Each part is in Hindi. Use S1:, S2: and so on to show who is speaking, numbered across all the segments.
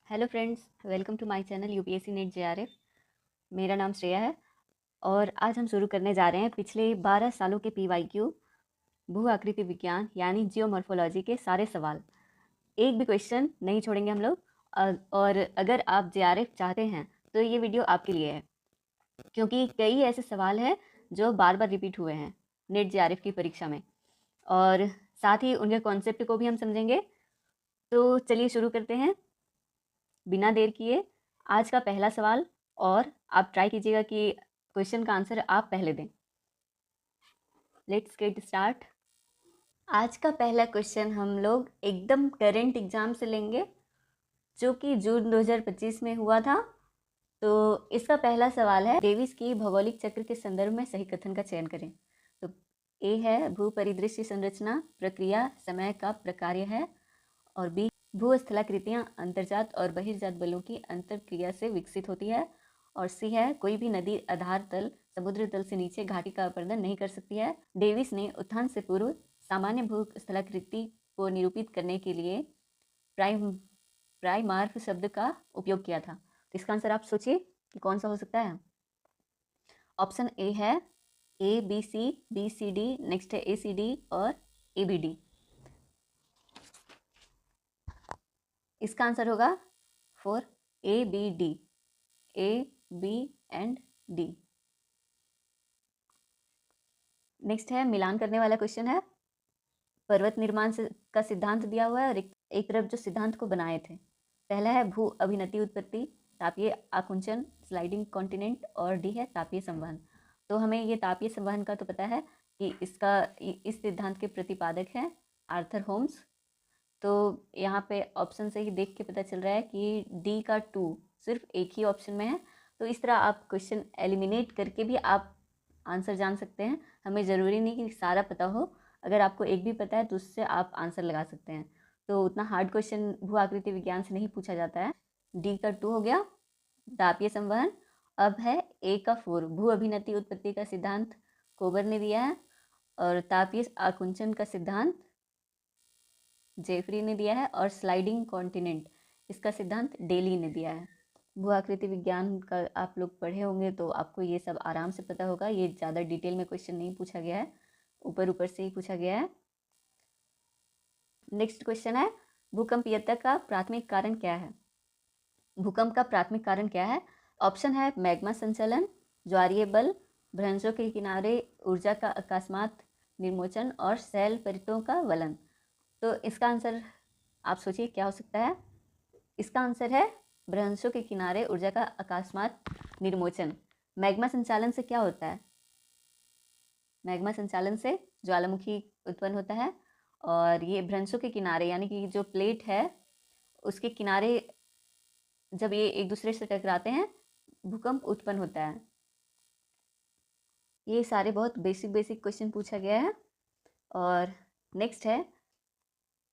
S1: Hello friends, welcome to my channel UPSC NET JRF. मेरा नाम श्रेया है और आज हम शुरू करने जा रहे हैं पिछले 12 सालों के पीवाईक्यू भू आकृति विज्ञान यानी जियोमॉर्फोलॉजी के सारे सवाल। एक भी क्वेश्चन नहीं छोड़ेंगे हम लोग। और अगर आप जेआरएफ चाहते हैं तो ये वीडियो आपके लिए है, क्योंकि कई ऐसे सवाल हैं जो बार बार रिपीट हुए हैं नेट जेआरएफ की परीक्षा में, और साथ ही उनके कॉन्सेप्ट को भी हम समझेंगे। तो चलिए शुरू करते हैं बिना देर किए। आज का पहला सवाल, और आप ट्राई कीजिएगा कि क्वेश्चन का आंसर आप पहले दें। Let's get start. आज का पहला क्वेश्चन हम लोग एकदम करंट एग्जाम से लेंगे, जो कि जून 2025 में हुआ था। तो इसका पहला सवाल है, डेविस की भौगोलिक चक्र के संदर्भ में सही कथन का चयन करें। तो ए है भू परिदृश्य संरचना प्रक्रिया समय का प्रकार्य है, और बी भूस्थलाकृतियाँ अंतर्जात और बहिर्जात बलों की अंतरक्रिया से विकसित होती है, और सी है कोई भी नदी आधार तल समुद्र तल से नीचे घाटी का अपर्दन नहीं कर सकती है। डेविस ने उत्थान से पूर्व सामान्य भूस्थलाकृति को निरूपित करने के लिए प्राइमार्फ शब्द का उपयोग किया था। तो इसका आंसर आप सोचिए कि कौन सा हो सकता है। ऑप्शन ए है A B C D, next है ए सी डी और ए बी डी। इसका आंसर होगा 4 A B D, A B and D. Next है मिलान करने वाला क्वेश्चन है। पर्वत निर्माण का सिद्धांत दिया हुआ है और एक तरफ जो सिद्धांत को बनाए थे। पहला है भू अभिनति उत्पत्ति, तापीय आकुंचन, स्लाइडिंग कॉन्टिनेंट, और डी है तापीय संवहन। तो हमें ये तापीय संवहन का तो पता है कि इस सिद्धांत के प्रतिपादक हैं आर्थर होम्स। तो यहाँ पे ऑप्शन से ही देख के पता चल रहा है कि डी का 2 सिर्फ एक ही ऑप्शन में है। तो इस तरह आप क्वेश्चन एलिमिनेट करके भी आप आंसर जान सकते हैं। हमें ज़रूरी नहीं कि सारा पता हो, अगर आपको एक भी पता है तो उससे आप आंसर लगा सकते हैं। तो उतना हार्ड क्वेश्चन भू आकृति विज्ञान से नहीं पूछा जाता है। डी का 2 हो गया तापीय संवहन। अब है ए का 4 भू अभिनति उत्पत्ति का सिद्धांत कोबर ने दिया है, और तापीय आकुंचन का सिद्धांत जेफरी ने दिया है, और स्लाइडिंग कॉन्टिनेंट इसका सिद्धांत डेली ने दिया है। भू आकृति विज्ञान का आप लोग पढ़े होंगे तो आपको ये सब आराम से पता होगा। ये ज़्यादा डिटेल में क्वेश्चन नहीं पूछा गया है, ऊपर ऊपर से ही पूछा गया है। नेक्स्ट क्वेश्चन है, भूकंपीयता का प्राथमिक कारण क्या है। भूकंप का प्राथमिक कारण क्या है। ऑप्शन है मैग्मा संचलन, ज्वारीय बल, भ्रंशों के किनारे ऊर्जा का अकस्मात निर्मोचन, और शैल परितों का वलन। तो इसका आंसर आप सोचिए क्या हो सकता है। इसका आंसर है भ्रंशों के किनारे ऊर्जा का अकस्मात निर्मोचन। मैग्मा संचालन से क्या होता है। मैग्मा संचालन से ज्वालामुखी उत्पन्न होता है, और ये भ्रंशों के किनारे यानी कि जो प्लेट है उसके किनारे जब ये एक दूसरे से टकराते हैं भूकंप उत्पन्न होता है। ये सारे बहुत बेसिक क्वेश्चन पूछा गया है। और नेक्स्ट है,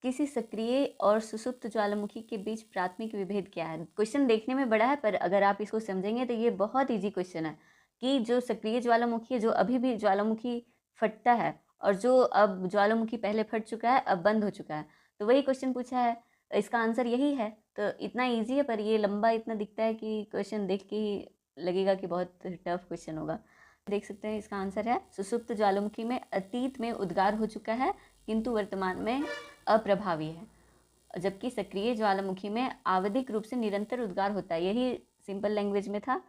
S1: किसी सक्रिय और सुसुप्त ज्वालामुखी के बीच प्राथमिक विभेद क्या है। क्वेश्चन देखने में बड़ा है, पर अगर आप इसको समझेंगे तो ये बहुत इजी क्वेश्चन है कि जो सक्रिय ज्वालामुखी है, जो अभी भी ज्वालामुखी फटता है, और जो अब ज्वालामुखी पहले फट चुका है अब बंद हो चुका है, तो वही क्वेश्चन पूछा है। इसका आंसर यही है। तो इतना ईजी है, पर ये लंबा इतना दिखता है कि क्वेश्चन देख के ही लगेगा कि बहुत टफ क्वेश्चन होगा। देख सकते हैं इसका आंसर है सुसुप्त ज्वालामुखी में अतीत में उद्गार हो चुका है किंतु वर्तमान में अप्रभावी है, जबकि सक्रिय ज्वालामुखी में आवधिक रूप से निरंतर उद्गार होता है। यही सिंपल लैंग्वेज में था।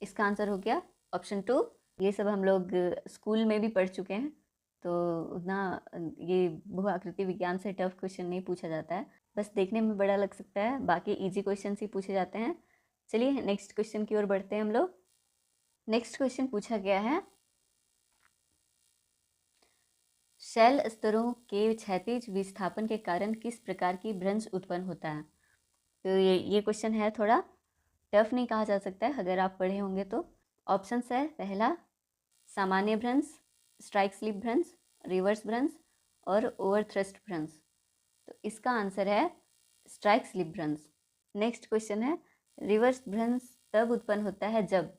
S1: इसका आंसर हो गया ऑप्शन 2। ये सब हम लोग स्कूल में भी पढ़ चुके हैं, तो उतना ये भू आकृति विज्ञान से टफ क्वेश्चन नहीं पूछा जाता है, बस देखने में बड़ा लग सकता है, बाकी इजी क्वेश्चन ही पूछे जाते हैं। चलिए नेक्स्ट क्वेश्चन की ओर बढ़ते हैं हम लोग। नेक्स्ट क्वेश्चन पूछा गया है, शैल स्तरों के क्षैतिज विस्थापन के कारण किस प्रकार की भ्रंश उत्पन्न होता है। तो ये क्वेश्चन है, थोड़ा टफ नहीं कहा जा सकता है अगर आप पढ़े होंगे तो। ऑप्शंस है, पहला सामान्य भ्रंश, स्ट्राइक स्लिप भ्रंश, रिवर्स भ्रंश, और ओवर थ्रस्ट भ्रंश। तो इसका आंसर है स्ट्राइक स्लिप भ्रंश। नेक्स्ट क्वेश्चन है, रिवर्स भ्रंश तब उत्पन्न होता है जब,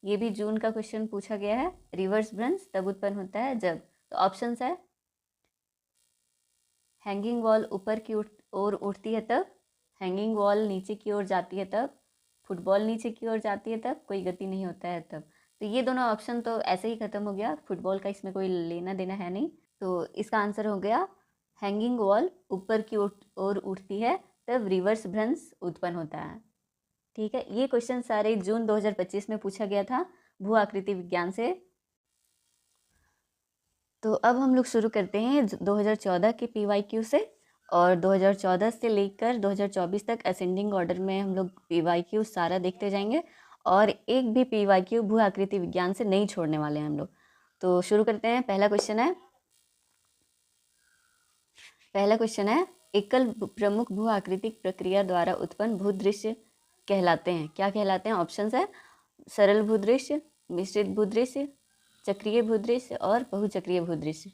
S1: ये भी जून का क्वेश्चन पूछा गया है, रिवर्स भ्रंश तब उत्पन्न होता है जब। तो ऑप्शंस है, हैंगिंग वॉल ऊपर की ओर उठती है तब, हैंगिंग वॉल नीचे की ओर जाती है तब, फुटबॉल नीचे की ओर जाती है तब, कोई गति नहीं होता है तब। तो ये दोनों ऑप्शन तो ऐसे ही खत्म हो गया, फुटबॉल का इसमें कोई लेना देना है नहीं। तो इसका आंसर हो गया हैंगिंग वॉल ऊपर की ओर उठती है तब रिवर्स भ्रंश उत्पन्न होता है। ठीक है, ये क्वेश्चन सारे जून 2025 में पूछा गया था भू आकृति विज्ञान से। तो अब हम लोग शुरू करते हैं 2014 के PYQ से, और 2014 से लेकर 2024 तक असेंडिंग ऑर्डर में हम लोग PYQ सारा देखते जाएंगे, और एक भी PYQ भू आकृति विज्ञान से नहीं छोड़ने वाले हैं हम लोग। तो शुरू करते हैं। पहला क्वेश्चन है एकल प्रमुख भू आकृतिक प्रक्रिया द्वारा उत्पन्न भूदृश्य कहलाते हैं, क्या कहलाते हैं? ऑप्शंस है सरल भूदृश्य, मिश्रित भूदृश्य, चक्रीय भूदृश्य और बहुचक्रीय भूदृश्य।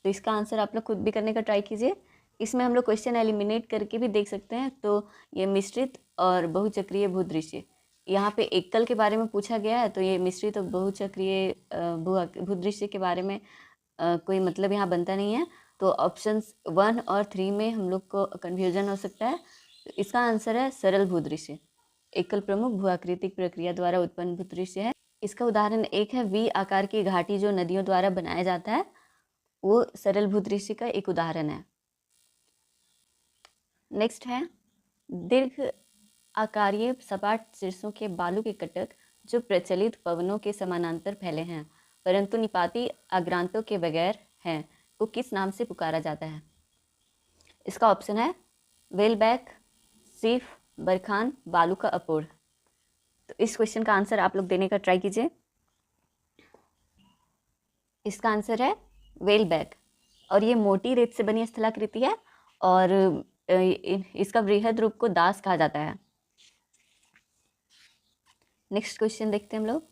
S1: तो इसका आंसर आप लोग खुद भी करने का ट्राई कीजिए। इसमें हम लोग क्वेश्चन एलिमिनेट करके भी देख सकते हैं। तो ये मिश्रित और बहुचक्रीय भूदृश्य, यहाँ पे एकल के बारे में पूछा गया है, तो ये मिश्रित और बहुचक्रीय भूदृश्य के बारे में कोई मतलब यहाँ बनता नहीं है। तो ऑप्शंस 1 और 3 में हम लोग को कन्फ्यूजन हो सकता है। तो इसका आंसर है सरल भूदृश्य, एकल प्रमुख भू आकृतिक प्रक्रिया द्वारा उत्पन्न भूदृश्य है। इसका उदाहरण एक है V आकार की घाटी जो नदियों द्वारा बनाया जाता है, वो सरल भूदृश्य का एक उदाहरण है। नेक्स्ट है दीर्घ आकारीय सपाट शीर्षों के बालू के कटक जो प्रचलित पवनों के समानांतर फैले हैं परंतु निपाती आग्रांतों के बगैर हैं, को किस नाम से पुकारा जाता है? इसका ऑप्शन है वेलबैक, सीफ, बरखान, बालू का अपोड़। तो इस क्वेश्चन का आंसर आप लोग देने का ट्राई कीजिए। इसका आंसर है वेलबैक, और ये मोटी रेत से बनी स्थलाकृति है, और इसका बृहद रूप को दास कहा जाता है। नेक्स्ट क्वेश्चन देखते हैं हम लोग।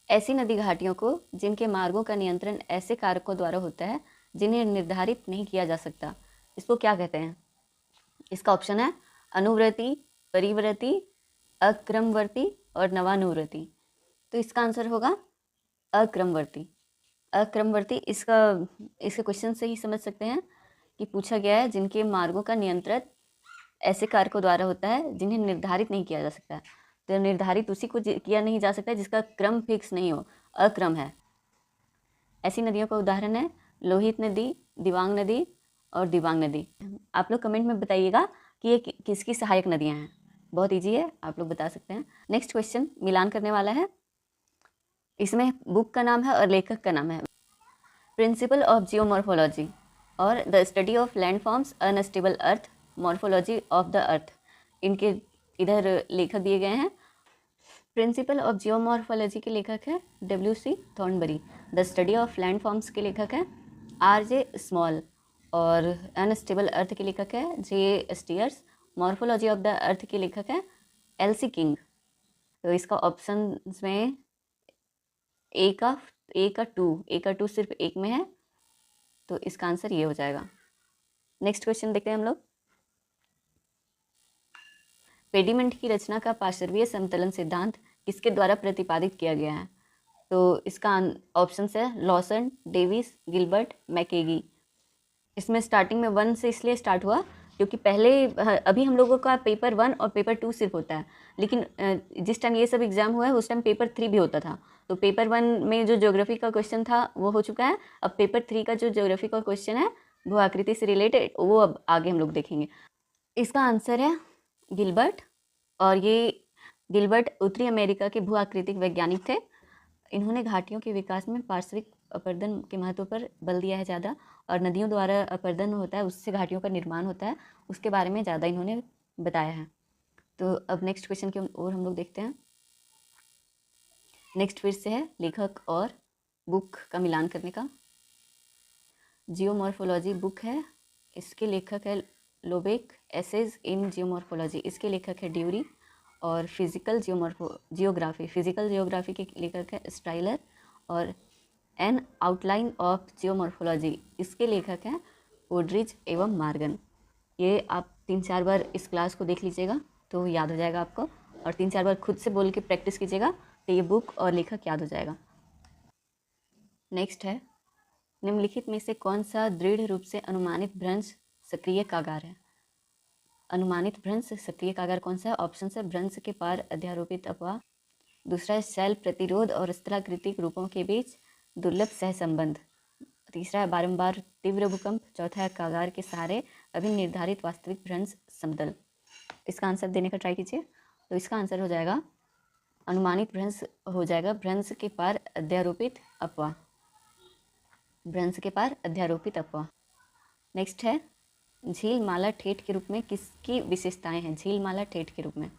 S1: ऐसी नदी घाटियों को जिनके मार्गों का नियंत्रण ऐसे कारकों द्वारा होता है जिन्हें निर्धारित नहीं किया जा सकता, इसको क्या कहते हैं? इसका ऑप्शन है अनुवर्ती, परिवर्ती, अक्रमवर्ती और नवानुवर्ती। तो इसका आंसर होगा अक्रमवर्ती। अक्रमवर्ती इसका क्वेश्चन से ही समझ सकते हैं कि पूछा गया है जिनके मार्गों का नियंत्रण ऐसे कारकों द्वारा होता है जिन्हें निर्धारित नहीं किया जा सकता। तो निर्धारित उसी को किया नहीं जा सकता जिसका क्रम फिक्स नहीं हो, अक्रम है। ऐसी नदियों का उदाहरण है लोहित नदी, दिबांग नदी और दिबांग नदी। आप लोग कमेंट में बताइएगा कि ये किसकी सहायक नदियां हैं। बहुत ईजी है, आप लोग बता सकते हैं। नेक्स्ट क्वेश्चन मिलान करने वाला है। इसमें बुक का नाम है और लेखक का नाम है प्रिंसिपल ऑफ जियोमॉर्फोलॉजी और the study of landforms unstable earth, morphology of the अर्थ। इनके इधर लेखक दिए गए हैं। प्रिंसिपल ऑफ जियोमॉर्फोलॉजी के लेखक है W.C. Thornbury. The study of landforms के लेखक है R.J. स्मॉल, और अनस्टेबल अर्थ के लेखक है J. Stairs. Morphology of the अर्थ के लेखक है L.C. किंग। तो इसका ऑप्शन में ए का टू सिर्फ एक में है, तो इसका आंसर ये हो जाएगा। नेक्स्ट क्वेश्चन देखते हैं हम लोग। पेडिमेंट की रचना का पार्श्वीय समतलन सिद्धांत किसके द्वारा प्रतिपादित किया गया है? तो इसका ऑप्शन है लॉसन, डेविस, गिलबर्ट, मैकेगी। इसमें स्टार्टिंग में 1 से इसलिए स्टार्ट हुआ क्योंकि पहले अभी हम लोगों का पेपर 1 और पेपर 2 सिर्फ होता है, लेकिन जिस टाइम ये सब एग्जाम हुआ है उस टाइम पेपर 3 भी होता था। तो पेपर 1 में जो ज्योग्राफी का क्वेश्चन था वो हो चुका है। अब पेपर 3 का जो ज्योग्राफी का क्वेश्चन है भू आकृति से रिलेटेड, वो अब आगे हम लोग देखेंगे। इसका आंसर है गिलबर्ट, और ये गिलबर्ट उत्तरी अमेरिका के भू आकृतिक वैज्ञानिक थे। इन्होंने घाटियों के विकास में पार्श्विक अपर्दन के महत्व पर बल दिया है ज़्यादा, और नदियों द्वारा अपर्दन होता है उससे घाटियों का निर्माण होता है, उसके बारे में ज़्यादा इन्होंने बताया है। तो अब नेक्स्ट क्वेश्चन की ओर हम लोग देखते हैं। नेक्स्ट फिर से है लेखक और बुक का मिलान करने का। जियोमॉर्फोलॉजी बुक है, इसके लेखक है लोबेक। एसेज इन जियोमॉर्फोलॉजी, इसके लेखक है ड्यूरी। और फिजिकल जियोग्राफी के लेखक है स्टाइलर। और एन आउटलाइन ऑफ जियोमॉर्फोलॉजी, इसके लेखक हैं ओड्रिज एवं मार्गन। ये आप 3-4 बार इस क्लास को देख लीजिएगा तो याद हो जाएगा आपको, और 3-4 बार खुद से बोल के प्रैक्टिस कीजिएगा तो ये बुक और लेखक याद हो जाएगा। नेक्स्ट है निम्नलिखित में से कौन सा दृढ़ रूप से अनुमानित भ्रंश सक्रिय कागार है? अनुमानित भ्रंश सक्रिय कागार कौन सा है? ऑप्शन है भ्रंश के पार अध्यारोपित अपवाह, दूसरा है शैल प्रतिरोध और स्थलाकृतिक रूपों के बीच दुर्लभ सहसंबंध, तीसरा है बारंबार तीव्र भूकंप, चौथा है कागार के सहारे अभी निर्धारित वास्तविक भ्रंश समतल। इसका आंसर देने का ट्राई कीजिए। तो इसका आंसर हो जाएगा अनुमानित भ्रंश, हो जाएगा भ्रंश के पार अध्यारोपित अपवाह, भ्रंश के पार अध्यारोपित अपवाह। नेक्स्ट है झील माला ठेठ के रूप में किसकी विशेषताएं हैं? झील माला ठेठ के रूप में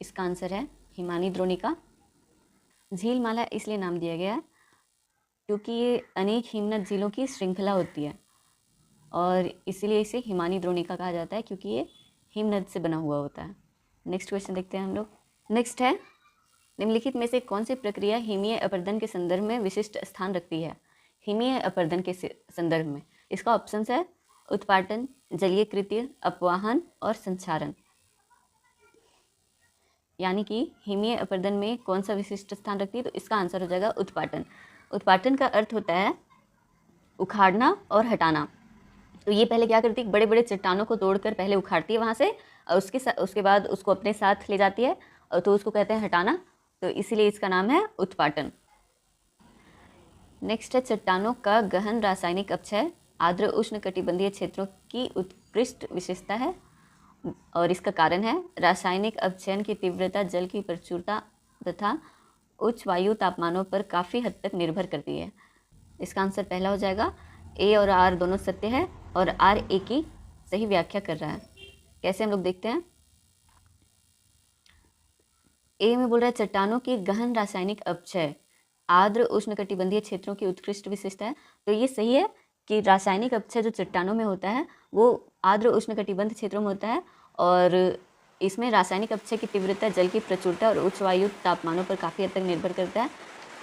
S1: इसका आंसर है हिमानी द्रोणिका। झील माला इसलिए नाम दिया गया क्योंकि ये अनेक हिमनद झीलों की श्रृंखला होती है और इसीलिए इसे हिमानी द्रोणिका कहा जाता है क्योंकि ये हिमनद से बना हुआ होता है। नेक्स्ट क्वेश्चन देखते हैं हम लोग। नेक्स्ट है निम्नलिखित में से कौन सी प्रक्रिया हिमीय अपर्दन के संदर्भ में विशिष्ट स्थान रखती है? हिमीय अपर्दन के संदर्भ में इसका ऑप्शन है उत्पाटन, जलीय कृत्य, अपवाहन और संचारण। यानी कि हिमीय अपर्दन में कौन सा विशिष्ट स्थान रखती है? तो इसका आंसर हो जाएगा उत्पाटन। उत्पाटन का अर्थ होता है उखाड़ना और हटाना। तो ये पहले क्या करती है, बड़े बड़े चट्टानों को तोड़कर पहले उखाड़ती है वहाँ से और उसके बाद उसको अपने साथ ले जाती है और तो उसको कहते हैं हटाना। तो इसीलिए इसका नाम है उत्पाटन। नेक्स्ट है चट्टानों का गहन रासायनिक अपक्षय आर्द्र उष्ण कटिबंधीय क्षेत्रों की उत्कृष्ट विशेषता है और इसका कारण है रासायनिक अपक्षयन की तीव्रता जल की प्रचुरता तथा उच्च वायु तापमानों पर काफ़ी हद तक निर्भर करती है। इसका आंसर पहला हो जाएगा। ए और आर दोनों सत्य है और आर ए की सही व्याख्या कर रहा है। कैसे हम लोग देखते हैं। ए में बोल रहा है चट्टानों की गहन रासायनिक अपक्षय आर्द्र उष्णकटिबंधीय क्षेत्रों की उत्कृष्ट विशेषता है। तो ये सही है कि रासायनिक अपक्षय जो चट्टानों में होता है वो आर्द्र उष्णकटिबंध क्षेत्रों में होता है और इसमें रासायनिक अपक्षय की तीव्रता जल की प्रचुरता और उच्च वायु तापमानों पर काफ़ी हद तक निर्भर करता है।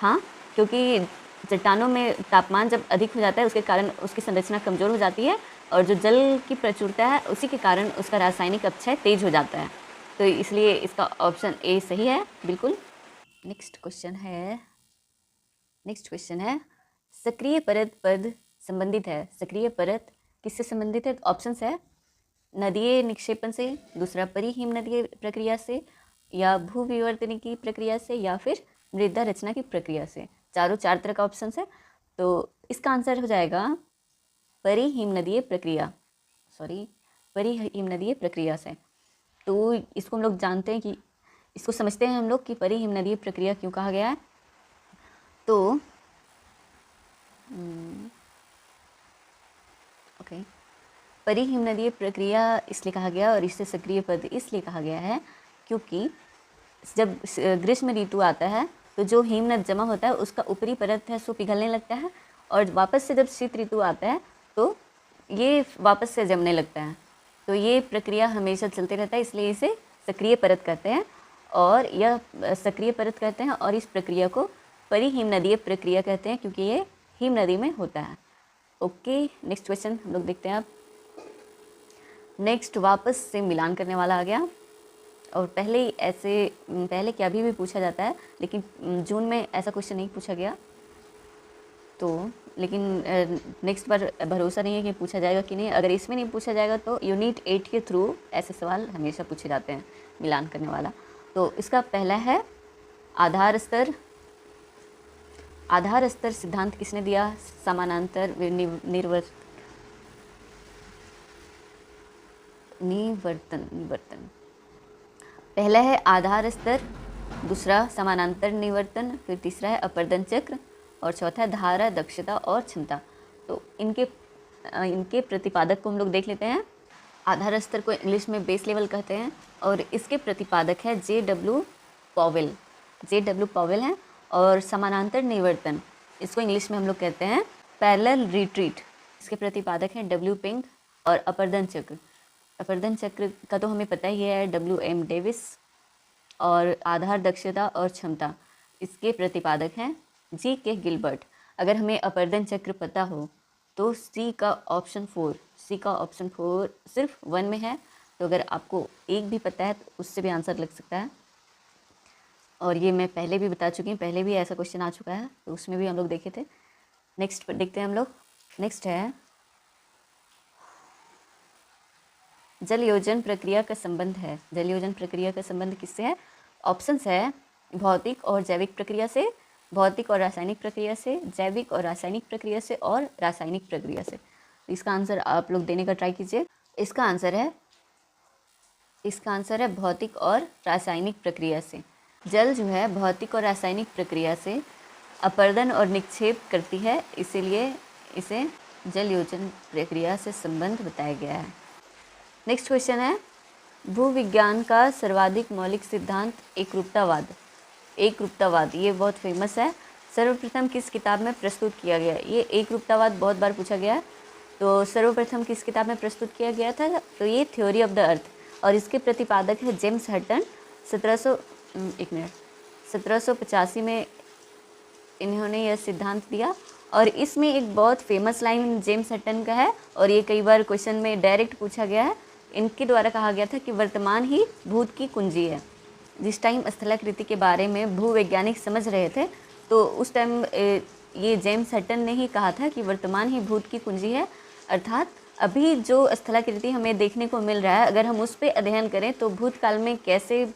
S1: हाँ, क्योंकि चट्टानों में तापमान जब अधिक हो जाता है उसके कारण उसकी संरचना कमज़ोर हो जाती है और जो जल की प्रचुरता है उसी के कारण उसका रासायनिक अपक्षय तेज हो जाता है। तो इसलिए इसका ऑप्शन ए सही है बिल्कुल। नेक्स्ट क्वेश्चन है सक्रिय परत पद संबंधित है। सक्रिय परत किससे संबंधित है? ऑप्शंस है नदीय निक्षेपण से, दूसरा परिहिमनदीय प्रक्रिया से या भूविवर्तनिकी प्रक्रिया से या फिर मृदा रचना की प्रक्रिया से। चार तरह का ऑप्शन है। तो इसका आंसर हो जाएगा परिहिमनदीय प्रक्रिया से। तो इसको हम लोग जानते हैं कि इसको समझते हैं हम लोग कि परिहिमनदीय प्रक्रिया क्यों कहा गया है। तो परिहिमनदीय प्रक्रिया इसलिए कहा गया और इससे सक्रिय पद इसलिए कहा गया है क्योंकि जब ग्रीष्म ऋतु आता है तो जो हिमनद जमा होता है उसका ऊपरी परत है सो पिघलने लगता है और वापस से जब शीत ऋतु आता है तो ये वापस से जमने लगता है। तो ये प्रक्रिया हमेशा चलते रहता है, इसलिए इसे सक्रिय परत कहते हैं और यह सक्रिय परत कहते हैं और इस प्रक्रिया को परिहिमनदीय प्रक्रिया कहते हैं क्योंकि ये हिम नदी में होता है। ओके, नेक्स्ट क्वेश्चन हम लोग देखते हैं अब। नेक्स्ट वापस से मिलान करने वाला आ गया और पहले क्या भी पूछा जाता है लेकिन जून में ऐसा क्वेश्चन नहीं पूछा गया। तो लेकिन नेक्स्ट बार भरोसा नहीं है कि पूछा जाएगा कि नहीं। अगर इसमें नहीं पूछा जाएगा तो यूनिट 8 के थ्रू ऐसे सवाल हमेशा पूछे जाते हैं मिलान करने वाला। तो इसका पहला है आधार स्तर सिद्धांत किसने दिया? समानांतर निवर्तन। पहला है आधार स्तर, दूसरा समानांतर निवर्तन, फिर तीसरा है अपर्दन चक्र और चौथा है धारा, दक्षता और क्षमता। तो इनके प्रतिपादक को हम लोग देख लेते हैं। आधार स्तर को इंग्लिश में बेस लेवल कहते हैं और इसके प्रतिपादक है J.W. पॉवेल हैं। और समानांतर निवर्तन इसको इंग्लिश में हम लोग कहते हैं पैरेलल रिट्रीट, इसके प्रतिपादक हैं W. पिंक। और अपर्दन चक्र का तो हमें पता ही है W.M. डेविस। और आधार, दक्षता और क्षमता इसके प्रतिपादक हैं G.K. गिलबर्ट। अगर हमें अपर्दन चक्र पता हो तो सी का ऑप्शन 4 सिर्फ 1 में है। तो अगर आपको एक भी पता है तो उससे भी आंसर लग सकता है और ये मैं पहले भी बता चुकी हूँ, पहले भी ऐसा क्वेश्चन आ चुका है तो उसमें भी हम लोग देखे थे। नेक्स्ट देखते हैं हम लोग। नेक्स्ट है जल योजन प्रक्रिया का संबंध है? जल योजन प्रक्रिया का संबंध किससे है? ऑप्शंस है भौतिक और जैविक प्रक्रिया से, भौतिक और रासायनिक प्रक्रिया से, जैविक और रासायनिक प्रक्रिया से और रासायनिक प्रक्रिया से। तो इसका आंसर आप लोग देने का ट्राई कीजिए। इसका आंसर है भौतिक और रासायनिक प्रक्रिया से। जल जो है भौतिक और रासायनिक प्रक्रिया से अपरदन और निक्षेप करती है, इसीलिए इसे जल योजन प्रक्रिया से संबंध बताया गया है। नेक्स्ट क्वेश्चन है, भूविज्ञान का सर्वाधिक मौलिक सिद्धांत एकरूपतावाद। एकरूपतावाद ये बहुत फेमस है, सर्वप्रथम किस किताब में प्रस्तुत किया गया? ये एकरूपतावाद बहुत बार पूछा गया है। तो सर्वप्रथम किस किताब में प्रस्तुत किया गया था? तो ये थ्योरी ऑफ द अर्थ, और इसके प्रतिपादक है जेम्स हटन। 1785 में इन्होंने यह सिद्धांत दिया, और इसमें एक बहुत फेमस लाइन जेम्स हटन का है, और ये कई बार क्वेश्चन में डायरेक्ट पूछा गया है। इनके द्वारा कहा गया था कि वर्तमान ही भूत की कुंजी है। जिस टाइम स्थलाकृति के बारे में भूवैज्ञानिक समझ रहे थे, तो उस टाइम ये जेम्स हटन ने ही कहा था कि वर्तमान ही भूत की कुंजी है। अर्थात अभी जो स्थलाकृति हमें देखने को मिल रहा है, अगर हम उस पर अध्ययन करें तो भूतकाल में कैसे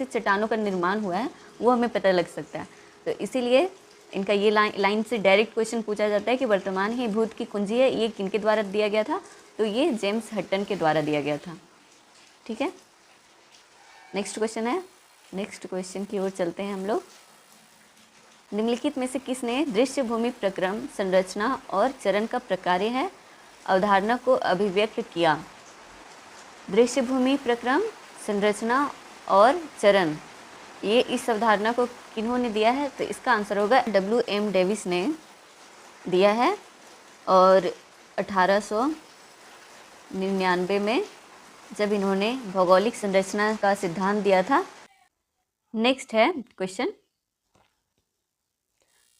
S1: चट्टानों का निर्माण हुआ है वो हमें पता लग सकता है। तो इसीलिए इनका ये लाइन से डायरेक्ट क्वेश्चन पूछा जाता है कि वर्तमान ही भूत की कुंजी है, ये किनके द्वारा दिया गया था? तो ये जेम्स हटन के द्वारा दिया गया था। ठीक है, नेक्स्ट क्वेश्चन है। नेक्स्ट क्वेश्चन की ओर चलते हैं हम लोग। निम्नलिखित में से किसने दृश्य भूमि प्रक्रम, संरचना और चरण का प्रकार्य है अवधारणा को अभिव्यक्त किया? दृश्य भूमि प्रक्रम, संरचना और चरण, ये इस अवधारणा को किन्होंने दिया है? तो इसका आंसर होगा W.M. डेविस ने दिया है, और 1899 में जब इन्होंने भौगोलिक संरचना का सिद्धांत दिया था। नेक्स्ट है क्वेश्चन,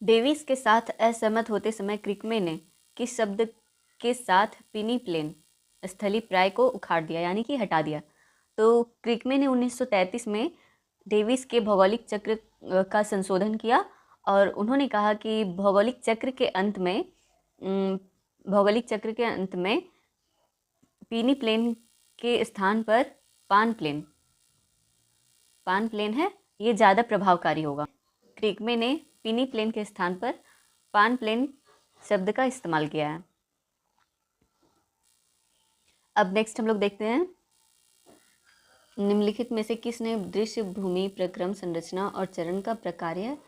S1: डेविस के साथ असहमत होते समय क्रिकमे ने किस शब्द के साथ पीनी प्लेन, स्थलीय प्राय को उखाड़ दिया, यानी कि हटा दिया? तो क्रिकमे ने 1933 में डेविस के भौगोलिक चक्र का संशोधन किया, और उन्होंने कहा कि भौगोलिक चक्र के अंत में पीनी प्लेन के स्थान पर पान प्लेन है, ये ज़्यादा प्रभावकारी होगा। क्रिकमे ने पीनी प्लेन के स्थान पर पान प्लेन शब्द का इस्तेमाल किया है। अब नेक्स्ट हम लोग देखते हैं, निम्नलिखित में से किसने दृश्य भूमि प्रक्रम, संरचना और चरण का प्रकार्य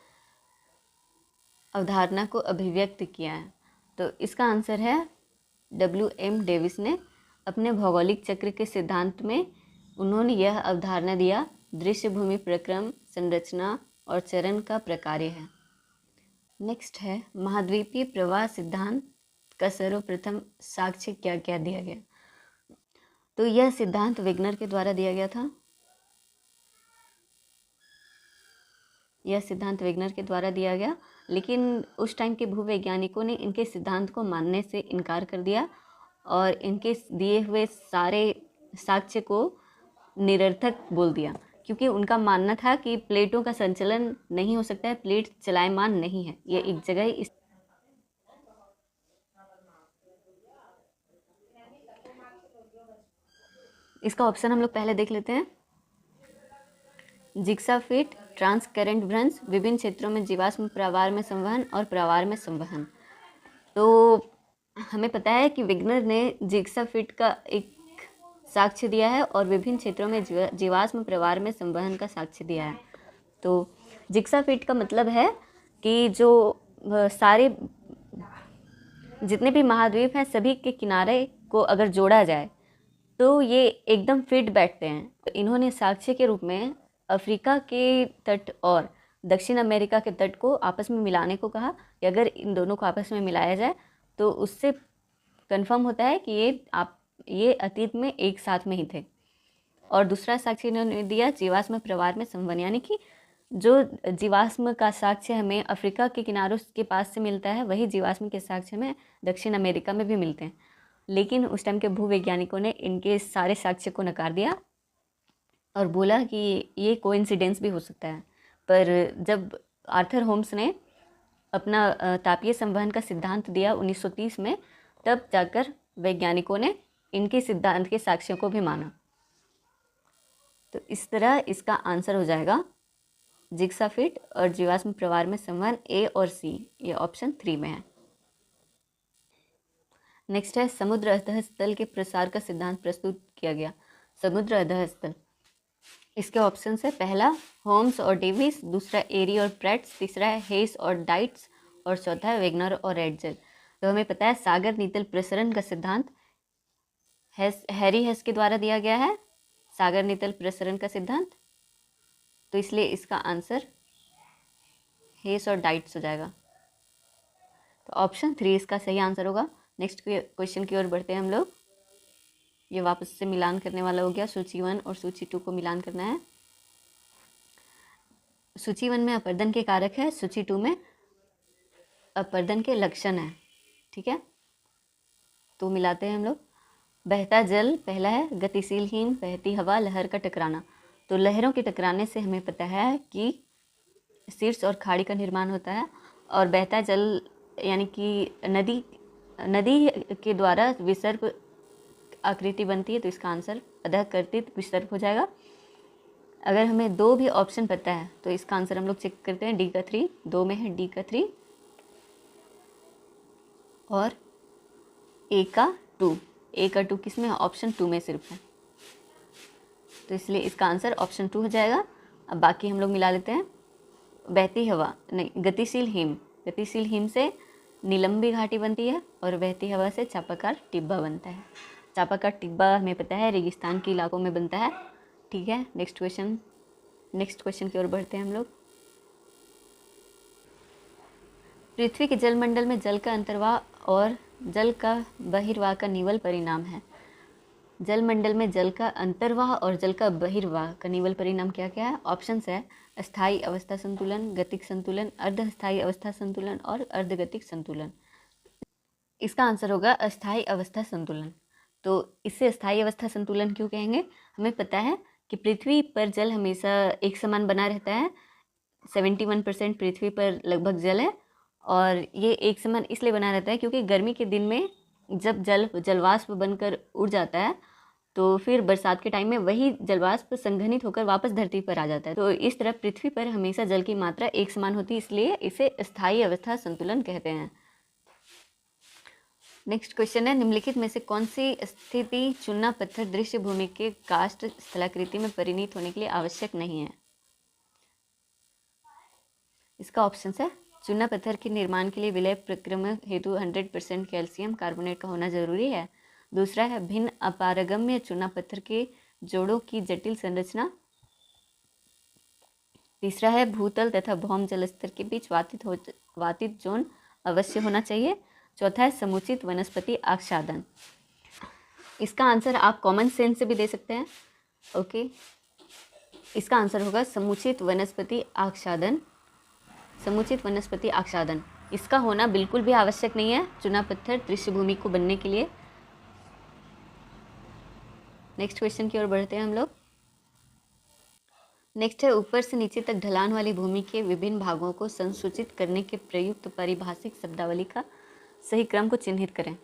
S1: अवधारणा को अभिव्यक्त किया है? तो इसका आंसर है W.M. डेविस ने अपने भौगोलिक चक्र के सिद्धांत में उन्होंने यह अवधारणा दिया, दृश्य भूमि प्रक्रम, संरचना और चरण का प्रकार्य है। नेक्स्ट है, महाद्वीपीय प्रवाह सिद्धांत का सर्वप्रथम साक्ष्य क्या क्या दिया गया? तो यह सिद्धांत वेगनर के द्वारा दिया गया था। यह सिद्धांत वेगनर के द्वारा दिया गया, लेकिन उस टाइम के भूवैज्ञानिकों ने इनके सिद्धांत को मानने से इनकार कर दिया, और इनके दिए हुए सारे साक्ष्य को निरर्थक बोल दिया, क्योंकि उनका मानना था कि प्लेटों का संचलन नहीं हो सकता है, प्लेट चलायमान नहीं है, ये एक जगह इसका ऑप्शन हम लोग पहले देख लेते हैं। जिग्सा फिट, ट्रांस करेंट भ्रंश, विभिन्न क्षेत्रों में जीवाश्म प्रवाह में संवहन और प्रवाह में संवहन। तो हमें पता है कि वेगनर ने जिग्सा फिट का एक साक्ष्य दिया है, और विभिन्न क्षेत्रों में जीवाश्म प्रवाह में संवहन का साक्ष्य दिया है। तो जिग्सा फिट का मतलब है कि जो सारे जितने भी महाद्वीप हैं सभी के किनारे को अगर जोड़ा जाए तो ये एकदम फिट बैठते हैं। तो इन्होंने साक्ष्य के रूप में अफ्रीका के तट और दक्षिण अमेरिका के तट को आपस में मिलाने को कहा, कि अगर इन दोनों को आपस में मिलाया जाए तो उससे कंफर्म होता है कि ये अतीत में एक साथ में ही थे। और दूसरा साक्ष्य इन्होंने दिया जीवाश्म प्रवाह में संवहन, यानी कि जो जीवाश्म का साक्ष्य हमें अफ्रीका के किनारों के पास से मिलता है, वही जीवाश्म के साक्ष्य हमें दक्षिण अमेरिका में भी मिलते हैं। लेकिन उस टाइम के भूवैज्ञानिकों ने इनके सारे साक्ष्य को नकार दिया और बोला कि ये कोइंसिडेंस भी हो सकता है। पर जब आर्थर होम्स ने अपना तापीय संवहन का सिद्धांत दिया 1930 में, तब जाकर वैज्ञानिकों ने इनके सिद्धांत के साक्ष्यों को भी माना। तो इस तरह इसका आंसर हो जाएगा जिग्साफिट और जीवाश्म प्रवार में संवहन ए और सी, ये ऑप्शन 3 में है। नेक्स्ट है समुद्र अधःस्थल के प्रसार का सिद्धांत प्रस्तुत किया गया। समुद्र अधःस्थल, इसके ऑप्शन है पहला होम्स और डेविस, दूसरा एरी और प्रेट्स, तीसरा है हेस और डाइट्स और चौथा है वेगनर और एडजल। तो हमें पता है सागर नीतल प्रसरण का सिद्धांत हैरी हेस के द्वारा दिया गया है, सागर नीतल प्रसरण का सिद्धांत। तो इसलिए इसका आंसर हेस और डाइट्स हो जाएगा। तो ऑप्शन 3 इसका सही आंसर होगा। नेक्स्ट क्वेश्चन की ओर बढ़ते हैं हम लोग। ये वापस से मिलान करने वाला हो गया, सूची 1 और सूची 2 को मिलान करना है। सूची 1 में अपर्दन के कारक है, सूची 2 में अपर्दन के लक्षण है। ठीक है, तो मिलाते हैं हम लोग। बहता जल पहला है, गतिशील हिम, बहती हवा, लहर का टकराना। तो लहरों के टकराने से हमें पता है कि शीर्ष और खाड़ी का निर्माण होता है, और बहता जल यानी कि नदी के द्वारा विसर्प आकृति बनती है। तो इसका आंसर अधःकर्तित विसर्प हो जाएगा। अगर हमें 2 भी ऑप्शन पता है तो इसका आंसर हम लोग चेक करते हैं। डी का 3, 2 में है डी का 3 और ए का 2। ए का 2 किस में है? ऑप्शन 2 में सिर्फ है, तो इसलिए इसका आंसर ऑप्शन 2 हो जाएगा। अब बाकी हम लोग मिला लेते हैं। बहती हवा नहीं, गतिशील हिम, गतिशील हिम से नीलंबी घाटी बनती है और बहती हवा से चापाकार टिब्बा बनता है। चापाकार टिब्बा हमें पता है रेगिस्तान के इलाकों में बनता है। ठीक है, नेक्स्ट क्वेश्चन की ओर बढ़ते हैं हम लोग। पृथ्वी के जलमंडल में जल का अंतर्वाह और जल का बहिर्वाह का निवल परिणाम है। जलमंडल में जल का अंतर्वाह और जल का बहिर्वाह का निवल परिणाम क्या क्या है? ऑप्शंस है अस्थायी अवस्था संतुलन, गतिक संतुलन, अर्धस्थायी अवस्था संतुलन और अर्धगतिक संतुलन। इसका आंसर होगा अस्थायी अवस्था संतुलन। तो इससे अस्थायी अवस्था संतुलन क्यों कहेंगे? हमें पता है कि पृथ्वी पर जल हमेशा एक समान बना रहता है। 71% पृथ्वी पर लगभग जल है, और ये एक समान इसलिए बना रहता है क्योंकि गर्मी के दिन में जब जलवाष्प बनकर उड़ जाता है तो फिर बरसात के टाइम में वही जलवाष्प संघनित होकर वापस धरती पर आ जाता है। तो इस तरह पृथ्वी पर हमेशा जल की मात्रा एक समान होती है, इसलिए इसे स्थायी अवस्था संतुलन कहते हैं। नेक्स्ट क्वेश्चन है, निम्नलिखित में से कौन सी स्थिति चूना पत्थर दृश्य भूमि के काष्ठ स्थलाकृति में परिणत होने के लिए आवश्यक नहीं है? इसका ऑप्शन है चूना पत्थर के निर्माण के लिए विलय प्रक्रम हेतु 100% कैल्शियम कार्बोनेट का होना जरूरी है। दूसरा है भिन्न अपारगम्य चूना पत्थर के जोड़ों की जटिल संरचना। तीसरा है भूतल तथा भौम जल स्तर के बीच वातित जोन अवश्य होना चाहिए। चौथा है समुचित वनस्पति आच्छादन। इसका आंसर आप कॉमन सेंस से भी दे सकते हैं। ओके, इसका आंसर होगा समुचित वनस्पति आच्छादन। समुचित वनस्पति आच्छादन इसका होना बिल्कुल भी आवश्यक नहीं है चूना पत्थर दृश्य भूमि को बनने के लिए। नेक्स्ट क्वेश्चन की ओर बढ़ते हैं हम लोग। नेक्स्ट है ऊपर से नीचे तक ढलान वाली भूमि के विभिन्न भागों को संसूचित करने के प्रयुक्त पारिभाषिक शब्दावली का सही क्रम को चिन्हित करें।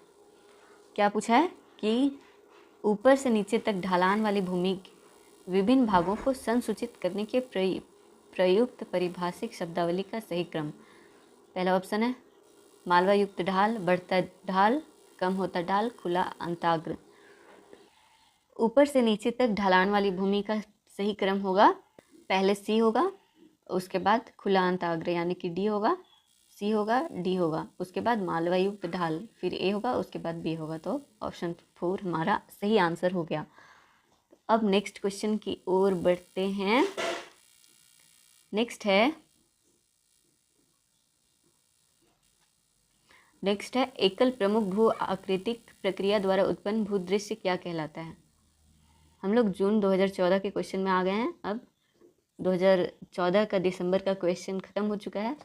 S1: क्या पूछा है कि ऊपर से नीचे तक ढलान वाली भूमि के विभिन्न भागों को संसूचित करने के प्रयुक्त पारिभाषिक शब्दावली का सही क्रम। पहला ऑप्शन है मालवा युक्त ढाल, बढ़ता ढाल, कम होता ढाल, खुला अंताग्र। ऊपर से नीचे तक ढलान वाली भूमि का सही क्रम होगा, पहले सी होगा, उसके बाद खुला अंताग्र यानी कि डी होगा, सी होगा, डी होगा, उसके बाद मालवा युक्त ढाल, फिर ए होगा, उसके बाद बी होगा। तो ऑप्शन 4 हमारा सही आंसर हो गया। अब नेक्स्ट क्वेश्चन की ओर बढ़ते हैं। नेक्स्ट है एकल प्रमुख भू आकृतिक प्रक्रिया द्वारा उत्पन्न भूदृश्य क्या कहलाता है? हम लोग जून 2014 के क्वेश्चन में आ गए हैं। अब 2014 का दिसंबर का क्वेश्चन खत्म हो चुका है।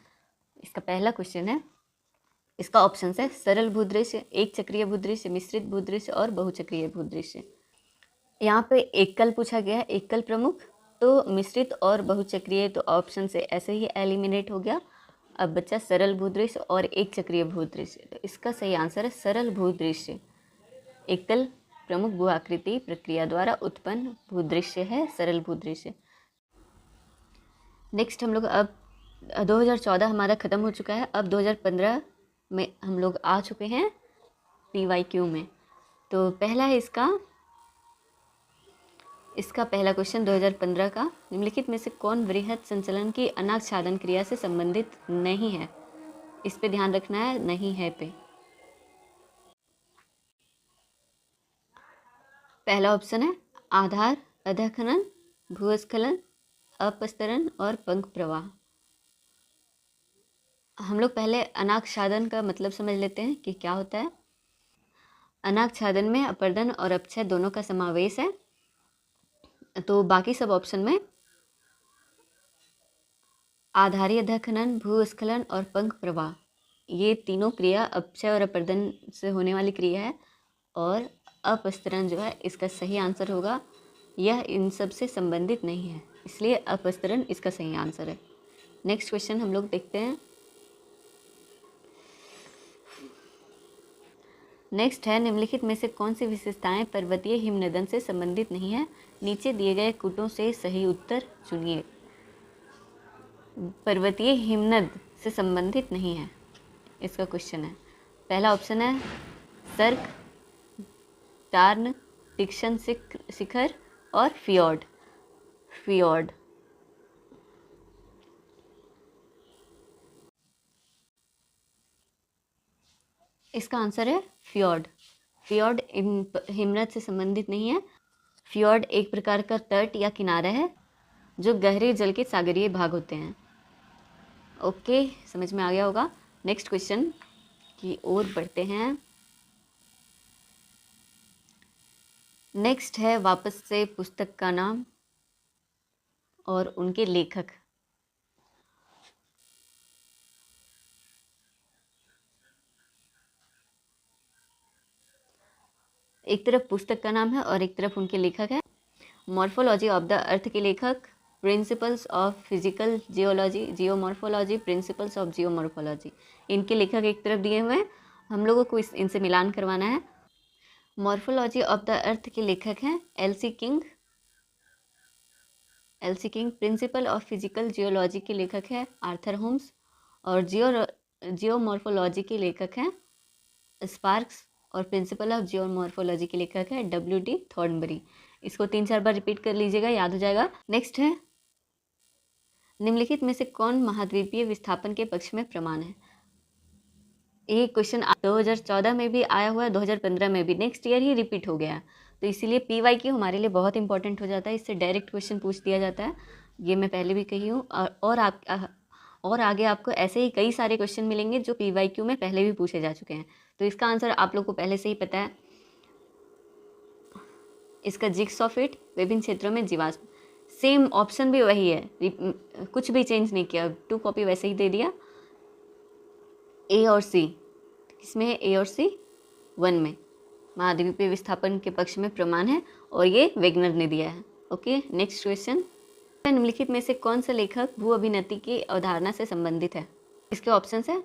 S1: इसका पहला क्वेश्चन है, इसका ऑप्शन है सरल भूदृश्य, एक चक्रीय भूदृश्य, मिश्रित भूदृश्य और बहुचक्रीय भूदृश्य। यहाँ पे एकल पूछा गया है, एकल प्रमुख, तो मिश्रित और बहुचक्रीय तो ऑप्शन से ऐसे ही एलिमिनेट हो गया। अब बचा सरल भूदृश्य और एक चक्रीय भूदृश्य। तो इसका सही आंसर है सरल भूदृश्य। एकल प्रमुख भू आकृति प्रक्रिया द्वारा उत्पन्न भूदृश्य है सरल भूदृश्य। नेक्स्ट हम लोग अब 2014 हमारा ख़त्म हो चुका है, अब 2015 में हम लोग आ चुके हैं PYQ में। तो पहला है इसका पहला क्वेश्चन 2015 का, निम्नलिखित में से कौन वृहत संचलन की अनाच्छादन क्रिया से संबंधित नहीं है? इस पे ध्यान रखना है, नहीं है पे। पहला ऑप्शन है आधार अधःखनन, भूस्खलन, अपस्तरण और पंख प्रवाह। हम लोग पहले अनाच्छादन का मतलब समझ लेते हैं कि क्या होता है। अनाच्छादन में अपर्दन और अपक्षय दोनों का समावेश है, तो बाकी सब ऑप्शन में आधारी अधःखनन, भूस्खलन और पंख प्रवाह, ये तीनों क्रिया अपक्षय और अपर्दन से होने वाली क्रिया है, और अपस्तरण जो है इसका सही आंसर होगा। यह इन सब से संबंधित नहीं है, इसलिए अपस्तरण इसका सही आंसर है। नेक्स्ट क्वेश्चन हम लोग देखते हैं। नेक्स्ट है निम्नलिखित में से कौन सी विशेषताएं पर्वतीय हिमनदन से संबंधित नहीं है? नीचे दिए गए कूटों से सही उत्तर चुनिए। पर्वतीय हिमनद से संबंधित नहीं है, इसका क्वेश्चन है। पहला ऑप्शन है सर्क, टार्न, टिक्सन शिखर और फियोर्ड। इसका आंसर है फियोर्ड। फियोर्ड हिमनद से संबंधित नहीं है। फियोर्ड एक प्रकार का तट या किनारा है जो गहरे जल के सागरीय भाग होते हैं। ओके, समझ में आ गया होगा। नेक्स्ट क्वेश्चन की ओर बढ़ते हैं। नेक्स्ट है वापस से पुस्तक का नाम और उनके लेखक। एक तरफ पुस्तक का नाम है और एक तरफ उनके लेखक है। मॉर्फोलॉजी ऑफ द अर्थ के लेखक, principles of physical geology, geomorphology, principles of geomorphology, इनके लेखक एक तरफ दिए हुए हैं। हम लोगों को इनसे मिलान करवाना है। मॉर्फोलॉजी ऑफ द अर्थ के लेखक हैं LC king. Principle of physical geology के लेखक है आर्थर होम्स, और जियोमॉर्फोलॉजी के लेखक हैं स्पार्क्स, और प्रिंसिपल ऑफ जियोमॉर्फोलॉजी के लेखक है WD थॉर्नबरी। इसको 3-4 बार रिपीट कर लीजिएगा, याद हो जाएगा। नेक्स्ट है निम्नलिखित में से कौन महाद्वीपीय विस्थापन के पक्ष में प्रमाण है? ये क्वेश्चन 2014 में भी आया हुआ है, 2015 में भी, नेक्स्ट ईयर ही रिपीट हो गया, तो इसीलिए PYQ हमारे लिए बहुत इंपॉर्टेंट हो जाता है। इससे डायरेक्ट क्वेश्चन पूछ दिया जाता है, ये मैं पहले भी कही हूँ। और आगे आपको ऐसे ही कई सारे क्वेश्चन मिलेंगे जो PYQ में पहले भी पूछे जा चुके हैं, तो इसका आंसर आप लोग को पहले से ही पता है। इसका जिग्स ऑफ इट, विभिन्न क्षेत्रों में जीवाश्म, सेम ऑप्शन भी वही है, कुछ भी चेंज नहीं किया, 2 कॉपी वैसे ही दे दिया। A और C किसमें है? A और C 1 में महाद्वीपीय विस्थापन के पक्ष में प्रमाण है, और ये वेगनर ने दिया है। ओके, नेक्स्ट क्वेश्चन, निम्नलिखित में से कौन सा लेखक भू अभिनति की अवधारणा से संबंधित है? इसके ऑप्शंस है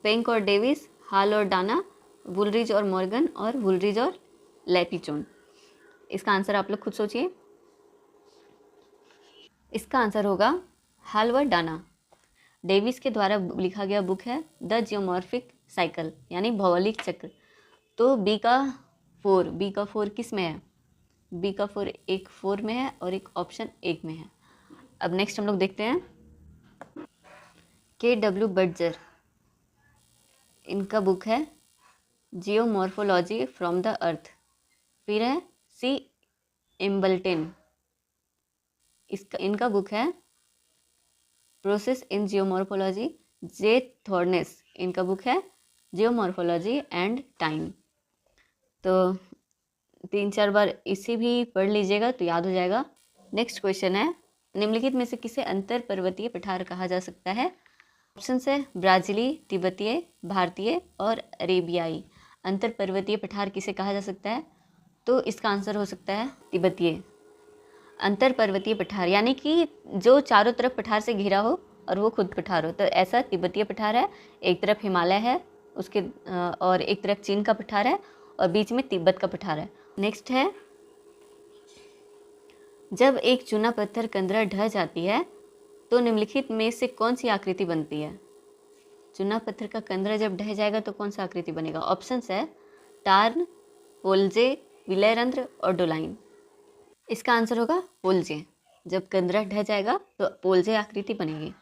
S1: पेंक और डेविस, हाल और डाना, वुलरिज और मॉर्गन, और वुलरिज और लैपिचोन। इसका आंसर आप लोग खुद सोचिए। इसका आंसर होगा हाल व डाना। डेविस के द्वारा लिखा गया बुक है द जियोमॉर्फिक साइकिल, यानी भौगोलिक चक्र। तो बी का 4 किस में है? बी का 4 एक 4 में है और एक ऑप्शन 1 में है। अब नेक्स्ट हम लोग देखते हैं KW बर्जर, इनका बुक है जियोमॉर्फोलॉजी फ्रॉम द अर्थ। फिर है C एम्बल्टन, इनका बुक है प्रोसेस इन जियोमॉर्फोलॉजी। J थॉर्नेस, इनका बुक है जियोमॉर्फोलॉजी एंड टाइम। तो 3-4 बार इसी भी पढ़ लीजिएगा तो याद हो जाएगा। नेक्स्ट क्वेश्चन है निम्नलिखित में से किसे अंतर पर्वतीय पठार कहा जा सकता है? ऑप्शन है ब्राज़ीली, तिब्बतीय, भारतीय और अरेबियाई। अंतर पर्वतीय पठार किसे कहा जा सकता है? तो इसका आंसर हो सकता है तिब्बतीय। अंतर पर्वतीय पठार यानी कि जो चारों तरफ पठार से घिरा हो और वो खुद पठार हो, तो ऐसा तिब्बतीय पठार है। एक तरफ हिमालय है उसके और एक तरफ चीन का पठार है और बीच में तिब्बत का पठार है, नेक्स्ट है, जब एक चूना पत्थर कंदरा ढह जाती है तो निम्नलिखित में से कौन सी आकृति बनती है? चूना पत्थर का कंदरा जब ढह जाएगा तो कौन सा आकृति बनेगा? ऑप्शंस है टार्न, पोल्जे, विलयरंध्र और डोलाइन। इसका आंसर होगा पोल्जे। जब कंदरा ढह जाएगा तो पोल्जे आकृति बनेगी।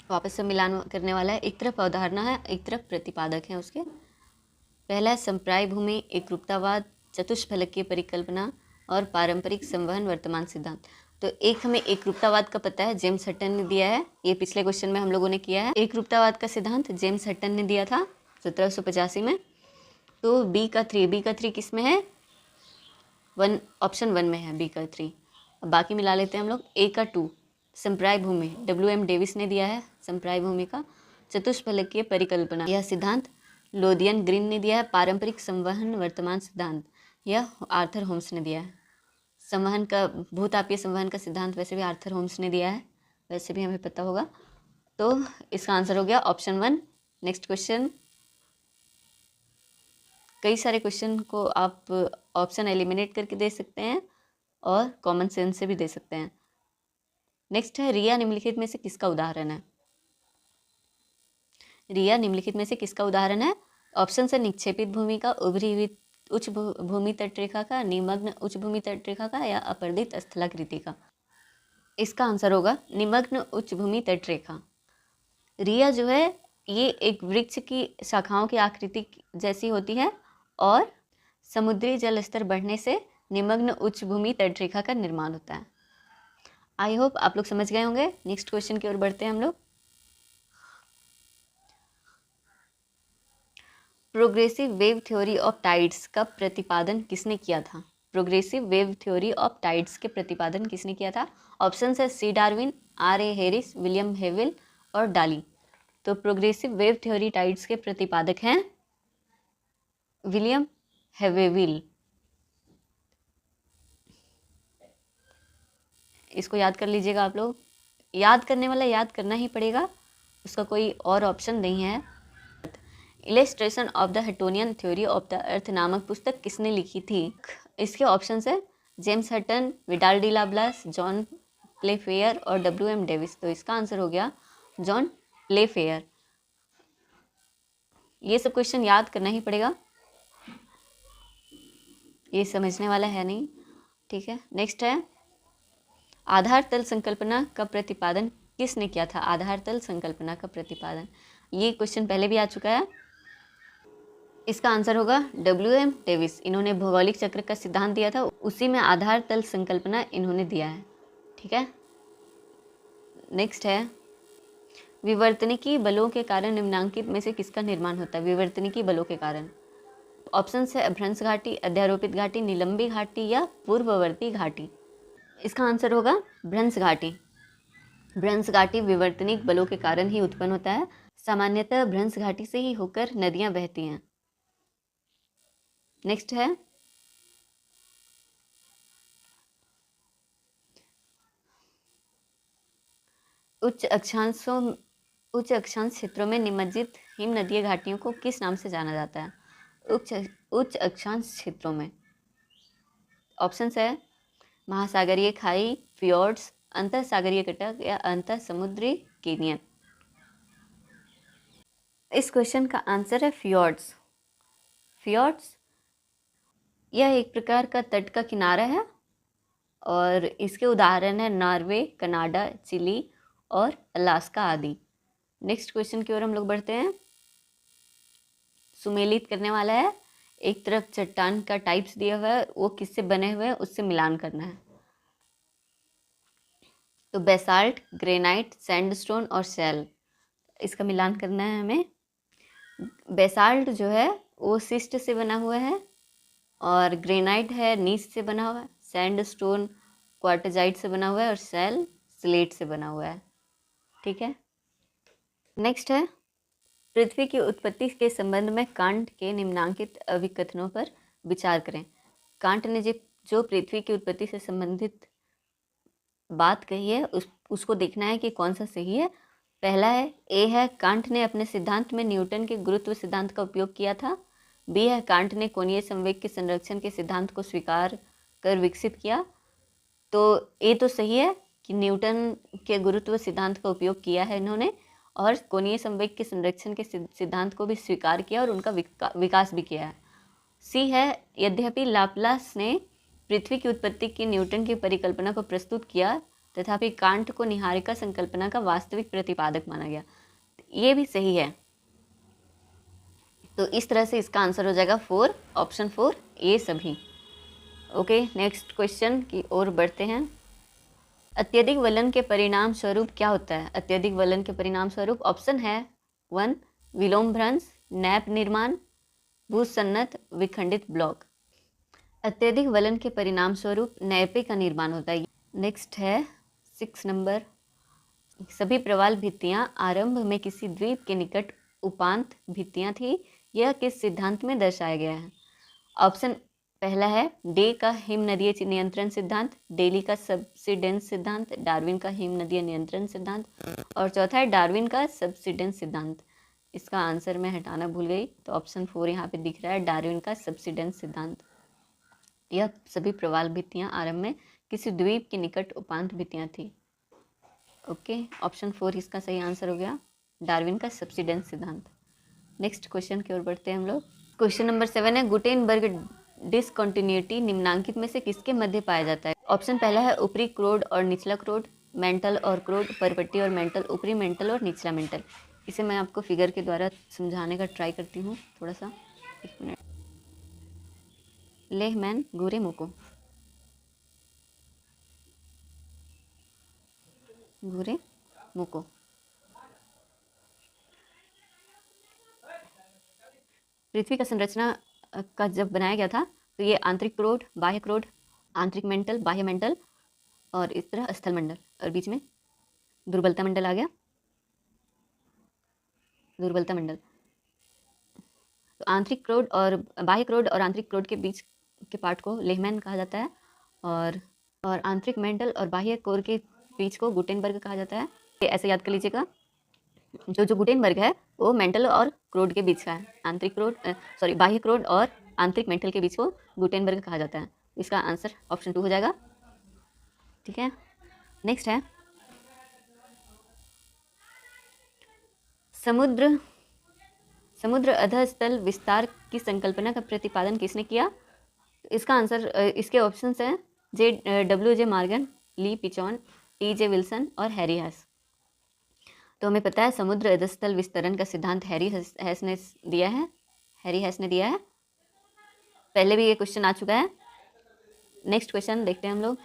S1: वापस से मिलान करने वाला है, एक तरफ अवधारणा है, एक तरफ प्रतिपादक है उसके। पहला है संप्राय भूमि, एकरूपतावाद, चतुष्फलकीय परिकल्पना और पारंपरिक संवहन वर्तमान सिद्धांत। तो एक हमें एकरूपतावाद का पता है, जेम्स हटन ने दिया है, ये पिछले क्वेश्चन में हम लोगों ने किया है। एकरूपतावाद का सिद्धांत जेम्स हटन ने दिया था 1785 में। तो बी का 3 किस में है? ऑप्शन 1 में है, बी का 3। अब बाकी मिला लेते हैं हम लोग। ए का 2 संप्राय भूमि, WM डेविस ने दिया है संप्राय भूमि का। चतुष्फलकीय परिकल्पना, यह सिद्धांत लोदियन ग्रीन ने दिया है। पारंपरिक संवहन वर्तमान सिद्धांत, यह आर्थर होम्स ने दिया है। संवहन का, भूतापीय संवहन का सिद्धांत वैसे भी आर्थर होम्स ने दिया है, वैसे भी हमें पता होगा। तो इसका आंसर हो गया ऑप्शन 1। Next question. कई सारे क्वेश्चन को आप ऑप्शन एलिमिनेट करके दे सकते हैं और कॉमन सेंस से भी दे सकते हैं। नेक्स्ट है, रिया निम्नलिखित में से किसका उदाहरण है? रिया निम्नलिखित में से किसका उदाहरण है? ऑप्शन है निक्षेपित भूमि का, उभरी हुई उच्च भूमि तटरेखा का, निमग्न उच्च भूमि तटरेखा का या अपर्दित स्थलाकृति का। इसका आंसर होगा निमग्न उच्च भूमि तटरेखा। रिया जो है ये एक वृक्ष की शाखाओं की आकृति जैसी होती है और समुद्री जल स्तर बढ़ने से निमग्न उच्च भूमि तटरेखा का निर्माण होता है। आई होप आप लोग समझ गए होंगे। नेक्स्ट क्वेश्चन की ओर बढ़ते हैं हम लोग। Progressive wave theory of tides का प्रतिपादन किसने किया था? Progressive wave theory of tides के प्रतिपादन किसने किया था? ऑप्शन है सी डार्विन, R.A. हैरिस, विलियम हेविल और डाली। तो प्रोग्रेसिव वेव थ्योरी टाइड्स के प्रतिपादक हैं विलियम हेवेविल। इसको याद कर लीजिएगा आप लोग। याद करने वाला याद करना ही पड़ेगा, उसका कोई और ऑप्शन नहीं है। Illustration of the Huttonian theory of the earth नामक पुस्तक किसने लिखी थी? इसके ऑप्शंस है James Hutton, Vidal de Lablache, John Playfair और WM डेविस। तो इसका आंसर हो गया जॉन प्लेफेयर। ये सब क्वेश्चन याद करना ही पड़ेगा, ये समझने वाला है नहीं, ठीक है। नेक्स्ट है, आधार तल संकल्पना का प्रतिपादन किसने किया था? आधार तल संकल्पना का प्रतिपादन, ये क्वेश्चन पहले भी आ चुका है। इसका आंसर होगा WM डेविस। इन्होंने भौगोलिक चक्र का सिद्धांत दिया था, उसी में आधार तल संकल्पना इन्होंने दिया है, ठीक है। नेक्स्ट है, विवर्तनिकी बलों के कारण निम्नांकित में से किसका निर्माण होता है? विवर्तनिकी बलों के कारण ऑप्शन है अभ्रंश घाटी, अध्यारोपित घाटी, निलंबी घाटी या पूर्ववर्ती घाटी। इसका आंसर होगा भ्रंश घाटी। भ्रंश घाटी विवर्तनिक बलों के कारण ही उत्पन्न होता है। सामान्यतः भ्रंश घाटी से ही होकर नदियां बहती हैं। नेक्स्ट है, उच्च अक्षांश क्षेत्रों में निमज्जित हिम नदीय घाटियों को किस नाम से जाना जाता है? उच्च अक्षांश क्षेत्रों में ऑप्शन है महासागरीय खाई, फियोर्ड्स, अंतर सागरीय कटक या अंतर समुद्री कैनियन। इस क्वेश्चन का आंसर है फियोर्ड्स। फियोर्ड्स यह एक प्रकार का तट का किनारा है और इसके उदाहरण है नॉर्वे, कनाडा, चिली और अलास्का आदि। नेक्स्ट क्वेश्चन की ओर हम लोग बढ़ते हैं। सुमेलित करने वाला है, एक तरफ चट्टान का टाइप्स दिया हुआ है, वो किससे बने हुए हैं उससे मिलान करना है। तो बेसाल्ट, ग्रेनाइट, सैंडस्टोन और शैल, इसका मिलान करना है हमें। बेसाल्ट जो है वो सिस्ट से बना हुआ है और ग्रेनाइट है नीस से बना हुआ है, सैंडस्टोन क्वार्टजाइट से बना हुआ है और शैल स्लेट से बना हुआ है, ठीक है। नेक्स्ट है, पृथ्वी की उत्पत्ति के संबंध में कांट के निम्नांकित अभिकथनों पर विचार करें। कांट ने जो पृथ्वी की उत्पत्ति से संबंधित बात कही है उसको देखना है कि कौन सा सही है। पहला है, ए है, कांट ने अपने सिद्धांत में न्यूटन के गुरुत्व सिद्धांत का उपयोग किया था। बी है कांट ने कोणीय संवेग के संरक्षण के सिद्धांत को स्वीकार कर विकसित किया। तो ये तो सही है कि न्यूटन के गुरुत्व सिद्धांत का उपयोग किया है इन्होंने, और कोणीय संवेग के संरक्षण के सिद्धांत को भी स्वीकार किया और उनका विकास भी किया है। सी है यद्यपि लाप्लास ने पृथ्वी की उत्पत्ति की न्यूटन की परिकल्पना को प्रस्तुत किया, तथापि कांट को निहारिका संकल्पना का वास्तविक प्रतिपादक माना गया। ये भी सही है। तो इस तरह से इसका आंसर हो जाएगा 4, ऑप्शन 4 ये सभी। ओके, नेक्स्ट क्वेश्चन की ओर बढ़ते हैं। अत्यधिक वलन के परिणाम स्वरूप क्या होता है? अत्यधिक वलन के परिणाम स्वरूप ऑप्शन है 1 विलोम भ्रंश, नैप निर्माण, भूसन्नत, विखंडित ब्लॉक। अत्यधिक वलन के परिणाम स्वरूप नैपे का निर्माण होता है। नेक्स्ट है 6 नंबर, सभी प्रवाल भित्तियां आरंभ में किसी द्वीप के निकट उपांत भित्तियां थी, यह किस सिद्धांत में दर्शाया गया है? ऑप्शन पहला है डे का हिम नदीय नियंत्रण सिद्धांत, डेली का सबसिडेंस सिद्धांत, डार्विन का हिम नदीय नियंत्रण सिद्धांत, और चौथा है डार्विन का सबसिडेंस सिद्धांत। इसका आंसर मैं हटाना भूल गई, तो ऑप्शन 4 यहाँ पे दिख रहा है, डार्विन का सबसिडेंस सिद्धांत। यह सभी प्रवाल भित्तियां आरंभ में किसी द्वीप के निकट उपांत भित्तियां थी। ओके, ऑप्शन 4 इसका सही आंसर हो गया, डार्विन का सबसिडेंस सिद्धांत। नेक्स्ट क्वेश्चन की ओर बढ़ते हैं हम लोग। क्वेश्चन नंबर 7 है गुटेनबर्ग डिसकंटिन्यूटी निम्नांकित में से किसके मध्य पाया जाता है? ऑप्शन पहला है ऊपरी क्रोड और निचला क्रोड, मेंटल और क्रोड, परपट्टी और मेंटल, ऊपरी मेंटल और निचला मेंटल। इसे मैं आपको फिगर के द्वारा समझाने का ट्राई करती हूँ थोड़ा सा, एक मिनट। लेहमैन गोरे मोको, गोरे मोको। पृथ्वी का संरचना का जब बनाया गया था तो ये आंतरिक क्रोड, बाह्य क्रोड, आंतरिक मेंटल, बाह्य मेंटल और इस तरह स्थल मंडल, और बीच में दुर्बलता मंडल आ गया, दुर्बलता मंडल। तो आंतरिक क्रोड और बाह्य क्रोड और आंतरिक क्रोड के बीच के पार्ट को लेहमैन कहा जाता है, और आंतरिक मेंटल और बाह्य कोर के बीच को गुटेनबर्ग कहा जाता है। ऐसे याद कर लीजिएगा, जो गुटेनबर्ग है वो मेंटल और क्रोड के बीच का है, आंतरिक क्रोड बाह्य क्रोड और आंतरिक मेंटल के बीच को गुटेनबर्ग कहा जाता है। इसका आंसर ऑप्शन 2 हो जाएगा। ठीक है, नेक्स्ट है समुद्र अधस्तल विस्तार की संकल्पना का प्रतिपादन किसने किया? इसका आंसर, इसके ऑप्शंस हैं W.J. मॉर्गन, ली पिचॉन, T.J. विल्सन और हैरी हैस। तो हमें पता है समुद्र अधस्तल विस्तरण का सिद्धांत हैरी हैस ने दिया है, हैरी हैस ने दिया है। पहले भी ये क्वेश्चन आ चुका है। नेक्स्ट क्वेश्चन देखते हैं हम लोग।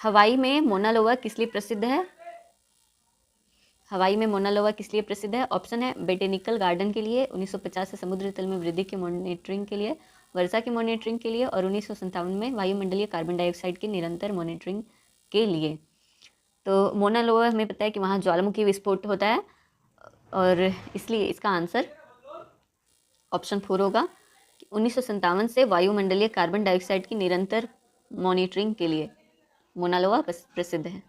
S1: हवाई में मोना लोआ किस लिए प्रसिद्ध है? हवाई में मोना लोआ किस लिए प्रसिद्ध है? ऑप्शन है बोटेनिकल गार्डन के लिए, 1950 से समुद्र तल में वृद्धि की मॉनिटरिंग के लिए, वर्षा की मॉनिटरिंग के लिए, और 1957 में वायुमंडलीय कार्बन डाइऑक्साइड की निरंतर मॉनिटरिंग के लिए। तो मोना लोआ हमें पता है कि वहाँ ज्वालामुखी विस्फोट होता है, और इसलिए इसका आंसर ऑप्शन 4 होगा। 1957 से वायुमंडलीय कार्बन डाइऑक्साइड की निरंतर मॉनिटरिंग के लिए मोना लोआ प्रसिद्ध है।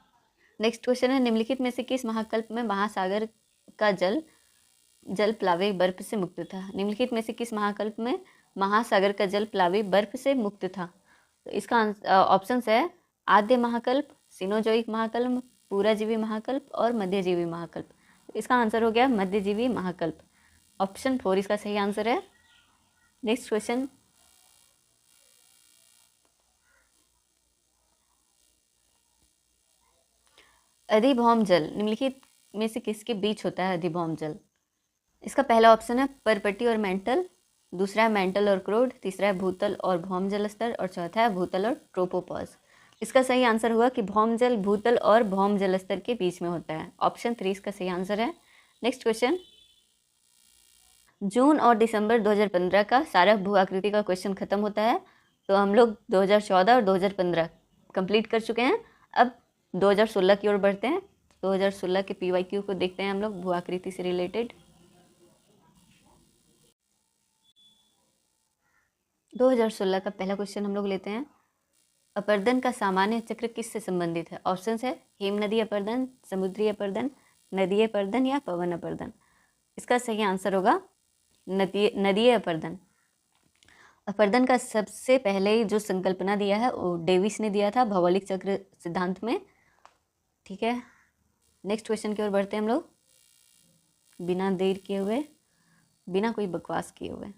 S1: नेक्स्ट क्वेश्चन है निम्नलिखित में से किस महाकल्प में महासागर का जल प्लावी बर्फ से मुक्त था? निम्नलिखित में से किस महाकल्प में महासागर का जल प्लावी बर्फ से मुक्त था? तो इसका ऑप्शन है आद्य महाकल्प, सिनोजोइक महाकल्प, पूराजीवी महाकल्प और मध्यजीवी महाकल्प। इसका आंसर हो गया मध्यजीवी महाकल्प, ऑप्शन 4 इसका सही आंसर है। नेक्स्ट क्वेश्चन, अधिभौम जल निम्नलिखित में से किसके बीच होता है? अधिभौम जल, इसका पहला ऑप्शन है परपट्टी और मेंटल, दूसरा है मेंटल और क्रोड, तीसरा है भूतल और भौम जल स्तर, और चौथा है भूतल और ट्रोपोपॉज। इसका सही आंसर हुआ कि भौम जल भूतल और भौम जल स्तर के बीच में होता है, ऑप्शन 3 इसका सही आंसर है। नेक्स्ट क्वेश्चन, जून और दिसंबर 2015 का सारा भू आकृति का क्वेश्चन खत्म होता है। तो हम लोग 2014 और 2015 कंप्लीट कर चुके हैं। अब 2016 की ओर बढ़ते हैं। 2016 के PYQ को देखते हैं हम लोग भू आकृति से रिलेटेड। 2016 का पहला क्वेश्चन हम लोग लेते हैं, अपर्दन का सामान्य चक्र किससे संबंधित है? ऑप्शंस है हिम नदी अपर्दन, समुद्री अपर्दन, नदी अपर्दन या पवन अपर्दन। इसका सही आंसर होगा नदीय अपर्दन। अपर्दन का सबसे पहले जो संकल्पना दिया है वो डेविस ने दिया था भौगोलिक चक्र सिद्धांत में। ठीक है, नेक्स्ट क्वेश्चन की ओर बढ़ते हैं हम लोग, बिना देर किए हुए, बिना कोई बकवास किए हुए।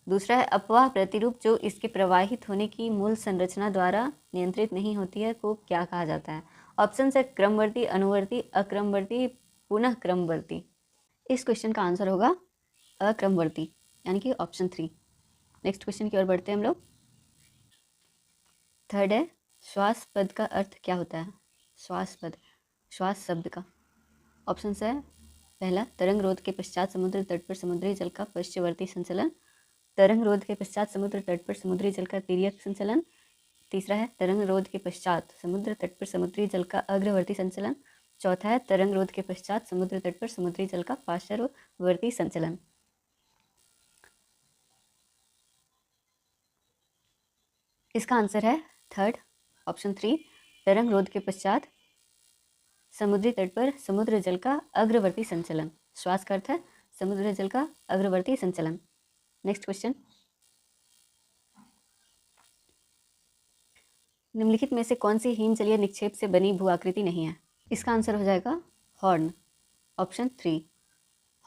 S1: दूसरा है अपवाह प्रतिरूप जो इसके प्रवाहित होने की मूल संरचना द्वारा नियंत्रित नहीं होती है को क्या कहा जाता है? ऑप्शन है क्रमवर्ती, अनुवर्ती, अक्रमवर्ती, पुनः क्रमवर्ती। इस क्वेश्चन का आंसर होगा अक्रमवर्ती, यानी कि ऑप्शन 3। नेक्स्ट क्वेश्चन की ओर बढ़ते हैं हम लोग। थर्ड है श्वास पद का अर्थ क्या होता है? श्वास पद, श्वास शब्द का। ऑप्शन है पहला तरंग रोध के पश्चात समुद्र तट पर समुद्री जल का पश्चवर्ती संचलन, तरंग रोध के पश्चात समुद्र तट पर समुद्री जल का तिर्यक संचलन। तीसरा है तरंग रोध के पश्चात समुद्र तट पर समुद्री जल का अग्रवर्ती संचलन। चौथा है तरंग रोध के पश्चात समुद्र तट पर समुद्री जल का पार्श्ववर्ती संचलन। इसका आंसर है थर्ड, ऑप्शन 3, तरंग रोध के पश्चात समुद्री तट पर समुद्र जल का अग्रवर्ती संचलन। श्वास का अर्थ है समुद्र जल का अग्रवर्ती संचलन। नेक्स्ट क्वेश्चन, निम्नलिखित में से कौन सी हिमजलीय निक्षेप से बनी भू आकृति नहीं है? इसका आंसर हो जाएगा हॉर्न, ऑप्शन 3।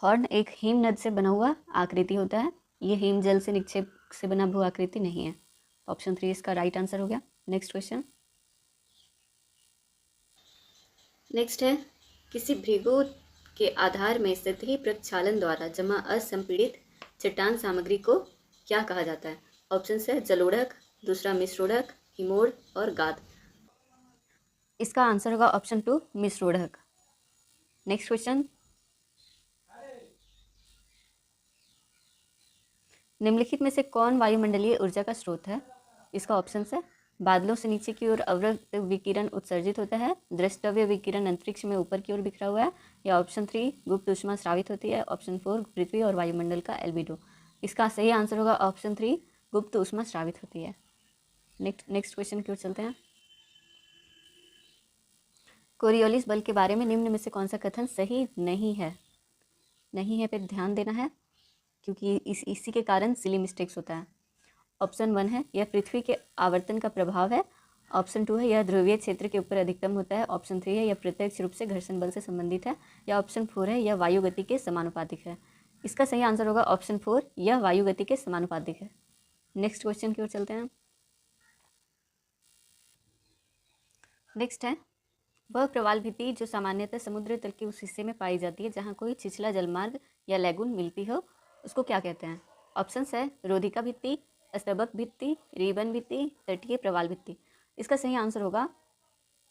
S1: हॉर्न एक हिम नद से बना हुआ आकृति होता है, ये हिम जल से निक्षेप से बना भू आकृति नहीं है। ऑप्शन 3 इसका राइट आंसर हो गया। नेक्स्ट क्वेश्चन, नेक्स्ट है किसी भृगु के आधार में सतही प्रक्षालन द्वारा जमा असंपीड़ित चट्टान सामग्री को क्या कहा जाता है? ऑप्शन है जलोढ़क, दूसरा मिश्रोढ़क, हिमोड़ और गाद। इसका आंसर होगा ऑप्शन 2, मिश्रोढ़क। नेक्स्ट क्वेश्चन, निम्नलिखित में से कौन वायुमंडलीय ऊर्जा का स्रोत है? इसका ऑप्शन है बादलों से नीचे की ओर अवरक्त विकिरण उत्सर्जित होता है, द्रष्टव्य विकिरण अंतरिक्ष में ऊपर की ओर बिखरा हुआ है, या ऑप्शन 3 गुप्त ऊष्मा स्रावित होती है, ऑप्शन 4 पृथ्वी और वायुमंडल का एल्बिडो। इसका सही आंसर होगा ऑप्शन 3 गुप्त ऊष्मा स्रावित होती है। नेक्स्ट क्वेश्चन की ओर चलते हैं। कोरियोलिस बल के बारे में निम्न में से कौन सा कथन सही नहीं है? नहीं है पे ध्यान देना है, क्योंकि इसी के कारण सिली मिस्टेक्स होता है। ऑप्शन 1 है यह पृथ्वी के आवर्तन का प्रभाव है, ऑप्शन 2 है यह ध्रुवीय क्षेत्र के ऊपर अधिकतम होता है, ऑप्शन 3 है यह प्रत्यक्ष रूप से घर्षण बल से संबंधित है, या ऑप्शन 4 है यह वायु गति के समानुपातिक है। इसका सही आंसर होगा ऑप्शन 4, यह वायु गति के समानुपातिक है। नेक्स्ट क्वेश्चन की ओर चलते हैं। नेक्स्ट है वह प्रवाल भित्ति जो सामान्यतः समुद्र तल के उस हिस्से में पाई जाती है जहाँ कोई छिछला जलमार्ग या लैगून मिलती हो, उसको क्या कहते हैं? ऑप्शन है रोधिका भित्ति, स्तबक भित्ति, रिबन भित्ति, तटीय प्रवाल भित्ति। इसका सही आंसर होगा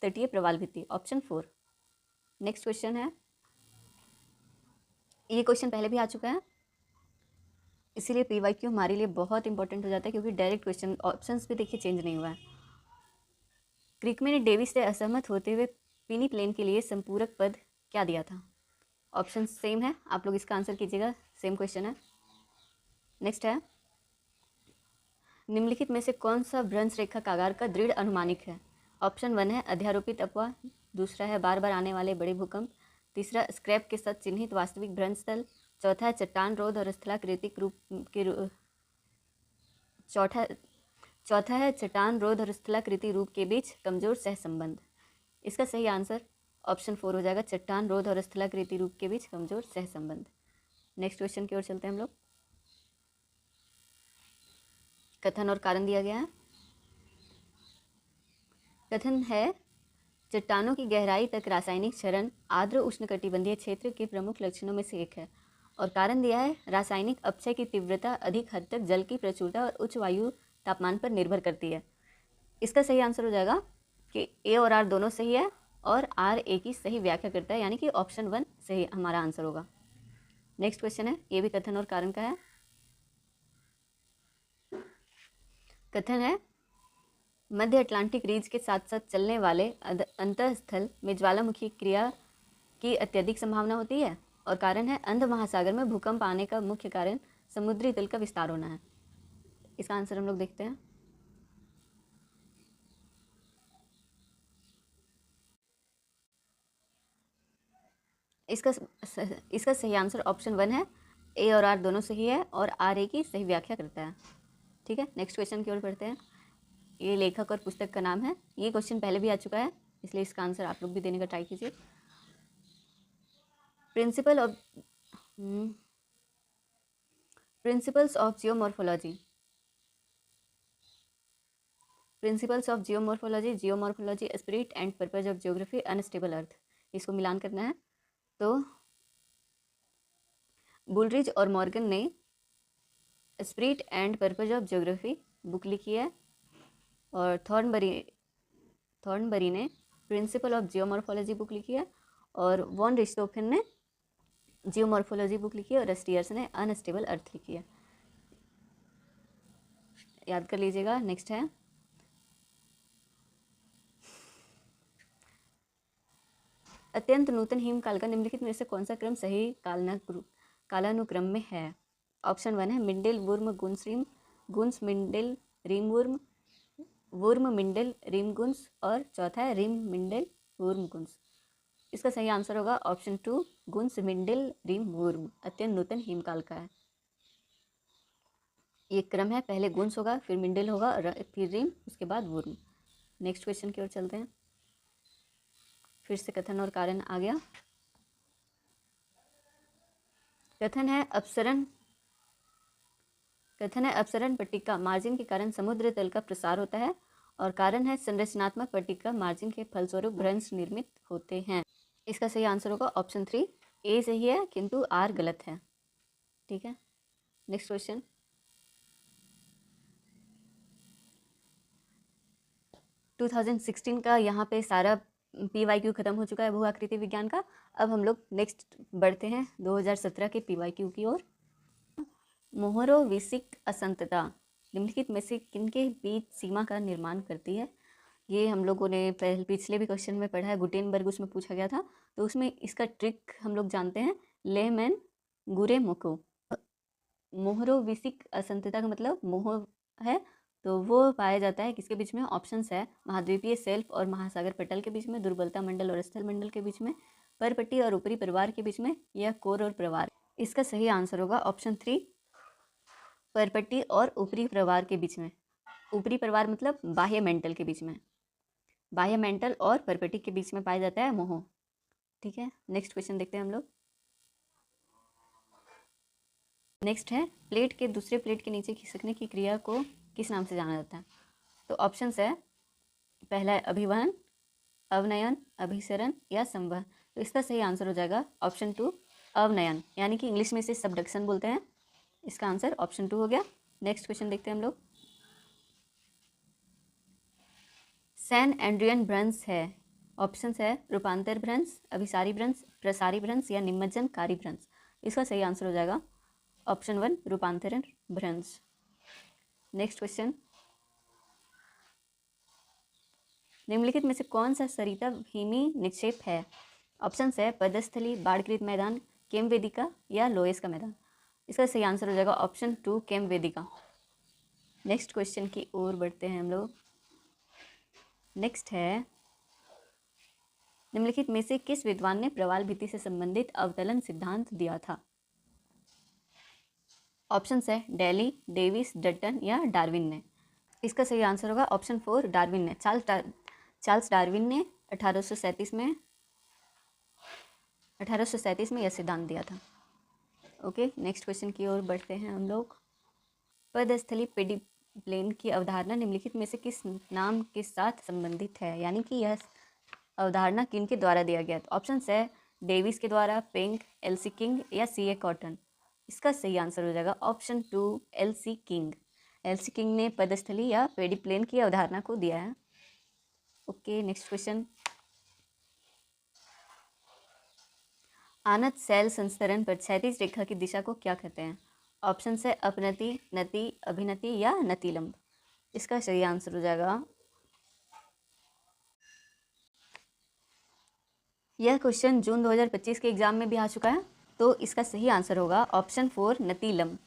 S1: तटीय प्रवाल भित्ति, ऑप्शन 4। नेक्स्ट क्वेश्चन है, ये क्वेश्चन पहले भी आ चुका है, इसीलिए PYQ हमारे लिए बहुत इंपॉर्टेंट हो जाता है, क्योंकि डायरेक्ट क्वेश्चन ऑप्शंस भी देखिए चेंज नहीं हुआ है। क्रिकमे ने डेविस से असहमत होते हुए पिनी प्लेन के लिए संपूरक पद क्या दिया था? ऑप्शन सेम है, आप लोग इसका आंसर कीजिएगा, सेम क्वेश्चन है। नेक्स्ट है निम्नलिखित में से कौन सा भ्रंश रेखा कागार का दृढ़ अनुमानिक है? ऑप्शन 1 है अध्यारोपित अपवाह, दूसरा है बार बार आने वाले बड़े भूकंप, तीसरा स्क्रैप के साथ चिन्हित वास्तविक भ्रंश स्थल, चौथा है चट्टान रोध और स्थलाकृतिक रूप के चौथा है चट्टान रोध और स्थलाकृति रूप के बीच कमजोर सहसंबंध। इसका सही आंसर ऑप्शन 4 हो जाएगा, चट्टान रोध और स्थलाकृति रूप के बीच कमजोर सहसंबंध। नेक्स्ट क्वेश्चन की ओर चलते हैं हम लोग। कथन और कारण दिया गया है। कथन है चट्टानों की गहराई तक रासायनिक क्षरण आर्द्र उष्णकटिबंधीय क्षेत्र के प्रमुख लक्षणों में से एक है, और कारण दिया है रासायनिक अपक्षय की तीव्रता अधिक हद तक जल की प्रचुरता और उच्च वायु तापमान पर निर्भर करती है। इसका सही आंसर हो जाएगा कि ए और आर दोनों सही है, और आर ए की सही व्याख्या करता है, यानी कि ऑप्शन 1 सही हमारा आंसर होगा। नेक्स्ट क्वेश्चन है, ये भी कथन और कारण का है। कथन है मध्य अटलांटिक रीज के साथ साथ चलने वाले अंतःस्थल में ज्वालामुखी क्रिया की अत्यधिक संभावना होती है, और कारण है अंध महासागर में भूकंप आने का मुख्य कारण समुद्री तल का विस्तार होना है। इसका आंसर हम लोग देखते हैं। इसका सही आंसर ऑप्शन 1 है, ए और आर दोनों सही है और आर ए की सही व्याख्या करता है। ठीक है, नेक्स्ट क्वेश्चन की ओर बढ़ते हैं। ये लेखक और पुस्तक का नाम है। ये क्वेश्चन पहले भी आ चुका है, इसलिए इसका आंसर आप लोग भी देने का ट्राई कीजिए। Principles of geomorphology. Principles of geomorphology, geomorphology, spirit and purpose of geography, unstable earth. इसको मिलान करना है। तो बुलरिज और मॉर्गन ने spirit and purpose of geography book लिखी है, और थॉर्नबरी ने प्रिंसिपल ऑफ जियोमॉर्फोलॉजी बुक लिखी है, और वॉन रिस्टोफिन ने जियोमॉर्फोलॉजी बुक लिखी है, और स्टीयर्स ने अनस्टेबल अर्थ लिखी है। याद कर लीजिएगा। नेक्स्ट है अत्यंत नूतन हिमकाल का निम्नलिखित में से कौन सा क्रम सही कालानुक्रम में है। ऑप्शन 1 है मिंडेल वुर्म गुन्सरीम गुन्स मिंडेल रीम वुर्म मिंडेल रीम गुन्स, और चौथा है रिम मिंडेल वुर्म गुन्स। इसका सही आंसर होगा ऑप्शन 2 गुन्स मिंडेल रीम वुर्म। अत्यंत नूतन हिमकाल का है ये क्रम है। पहले गुन्स होगा, फिर मिंडेल होगा, फिर रिम, उसके बाद वुर्म। नेक्स्ट क्वेश्चन की ओर चलते हैं। फिर से कथन और कारण आ गया। कथन है अपसरण पट्टिका मार्जिन के कारण समुद्र तल का प्रसार होता है, और कारण है संरचनात्मक पट्टिका मार्जिन के फलस्वरूप भ्रंश निर्मित होते हैं। इसका सही आंसर होगा ऑप्शन 3 ए सही है, किंतु आर गलत है। ठीक है, नेक्स्ट क्वेश्चन। टू 2016 का यहाँ पे सारा PYQ खत्म हो चुका है भू आकृति विज्ञान का। अब हम लोग नेक्स्ट बढ़ते हैं 2017 के PYQ की ओर। मोहरोविसिक असंतता निम्नलिखित में से किनके बीच सीमा का निर्माण करती है। ये हम लोगों ने पिछले भी क्वेश्चन में पढ़ा है, गुटेनबर्ग उसमें पूछा गया था, तो उसमें इसका ट्रिक हम लोग जानते हैं। लेमैन गुरेमोको। मोहरोविसिक असंतता का मतलब मोह है, तो वो पाया जाता है किसके बीच में। ऑप्शंस है महाद्वीपीय सेल्फ और महासागर पटल के बीच में, दुर्बलता मंडल और स्थल मंडल के बीच में, परपट्टी और ऊपरी परिवार के बीच में, या कोर और प्रवार। इसका सही आंसर होगा ऑप्शन 3 परपट्टी और ऊपरी प्रवार के बीच में। ऊपरी प्रवार मतलब बाह्य मेंटल के बीच में, बाह्य मेंटल और परपट्टी के बीच में पाया जाता है मोह। ठीक है, नेक्स्ट क्वेश्चन देखते हैं हम लोग। नेक्स्ट है प्लेट के दूसरे प्लेट के नीचे खिसकने की क्रिया को किस नाम से जाना जाता है। तो ऑप्शंस है पहला है अभिवहन, अवनयन, अभिसरण या संवहन। तो इसका सही आंसर हो जाएगा ऑप्शन 2 अवनयन, यानी कि इंग्लिश में इसे सबडक्शन बोलते हैं। इसका आंसर ऑप्शन 2 हो गया। नेक्स्ट क्वेश्चन देखते हैं हम लोग। सैन एंड्रियन भ्रंश है। ऑप्शंस है रूपांतर भ्रंश, अभिसारी भ्रंश, प्रसारी भ्रंश या निमज्जनकारी भ्रंश। इसका सही आंसर हो जाएगा ऑप्शन 1 रूपांतरण भ्रंश। Next question. निम्नलिखित में से कौन सा सरिता भीमी निक्षेप है। ऑप्शंस है पदस्थली, बाढ़कृत मैदान, केम वेदिका या लोएस का मैदान। इसका सही आंसर हो जाएगा ऑप्शन 2 केम वेदिका। नेक्स्ट क्वेश्चन की ओर बढ़ते हैं हम लोग। नेक्स्ट है निम्नलिखित में से किस विद्वान ने प्रवाल भित्ति से संबंधित अवतलन सिद्धांत दिया था। ऑप्शंस है डेली, डेविस, डटन या डार्विन ने। इसका सही आंसर होगा ऑप्शन 4 डार्विन ने। चार्ल्स डार्विन ने 1837 में यह सिद्धांत दिया था। ओके, नेक्स्ट क्वेश्चन की ओर बढ़ते हैं हम लोग। पदस्थली पेडिप्लेन की अवधारणा निम्नलिखित में से किस नाम के साथ संबंधित है, यानी कि यह अवधारणा किनके द्वारा दिया गया। तो ऑप्शंस है डेविस के द्वारा, पेंक, एलसी किंग या सीए कॉटन। इसका सही आंसर हो जाएगा option 2 L C King. L C King ने पदस्थली या पेडिप्लेन की अवधारणा को दिया है। Okay, next question. आनत शैल संस्तरण पर क्षैतिज रेखा की दिशा को क्या कहते हैं। ऑप्शन है अपनति, नति, अभिनति या नतिलंब। इसका सही आंसर हो जाएगा, यह क्वेश्चन जून 2025 के एग्जाम में भी आ चुका है, तो इसका सही आंसर होगा ऑप्शन 4 नतीलम।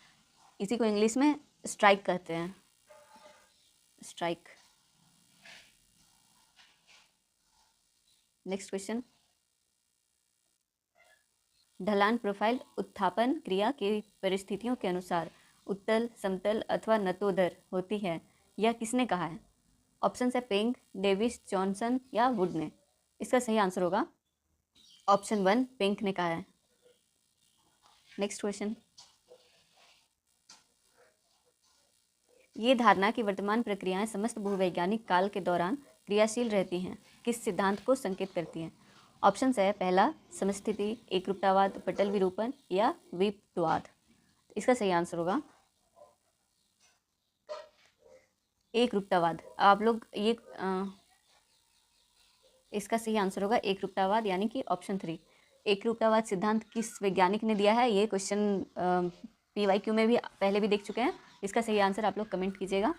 S1: इसी को इंग्लिश में स्ट्राइक कहते हैं, स्ट्राइक। Next question. ढलान प्रोफाइल उत्थापन क्रिया की परिस्थितियों के अनुसार उत्तल, समतल अथवा नतोदर होती है, यह किसने कहा है? ऑप्शन है पेंग, डेविस, जॉनसन या वुड ने। इसका सही आंसर होगा ऑप्शन 1, पेंग ने कहा है। नेक्स्ट क्वेश्चन, ये धारणा कि वर्तमान प्रक्रियाएं समस्त भूवैज्ञानिक काल के दौरान क्रियाशील रहती हैं, किस सिद्धांत को संकेत करती हैं? ऑप्शन है पहला समस्थिति, एकरूपतावाद, पटल विरूपण या विपत्वाद। इसका सही आंसर होगा एकरूपतावाद। आप लोग ये इसका सही आंसर होगा एकरूपतावाद, यानी कि ऑप्शन 3। एकरूपतावाद सिद्धांत किस वैज्ञानिक ने दिया है? ये क्वेश्चन PYQ में भी पहले भी देख चुके हैं। इसका सही आंसर आप लोग कमेंट कीजिएगा।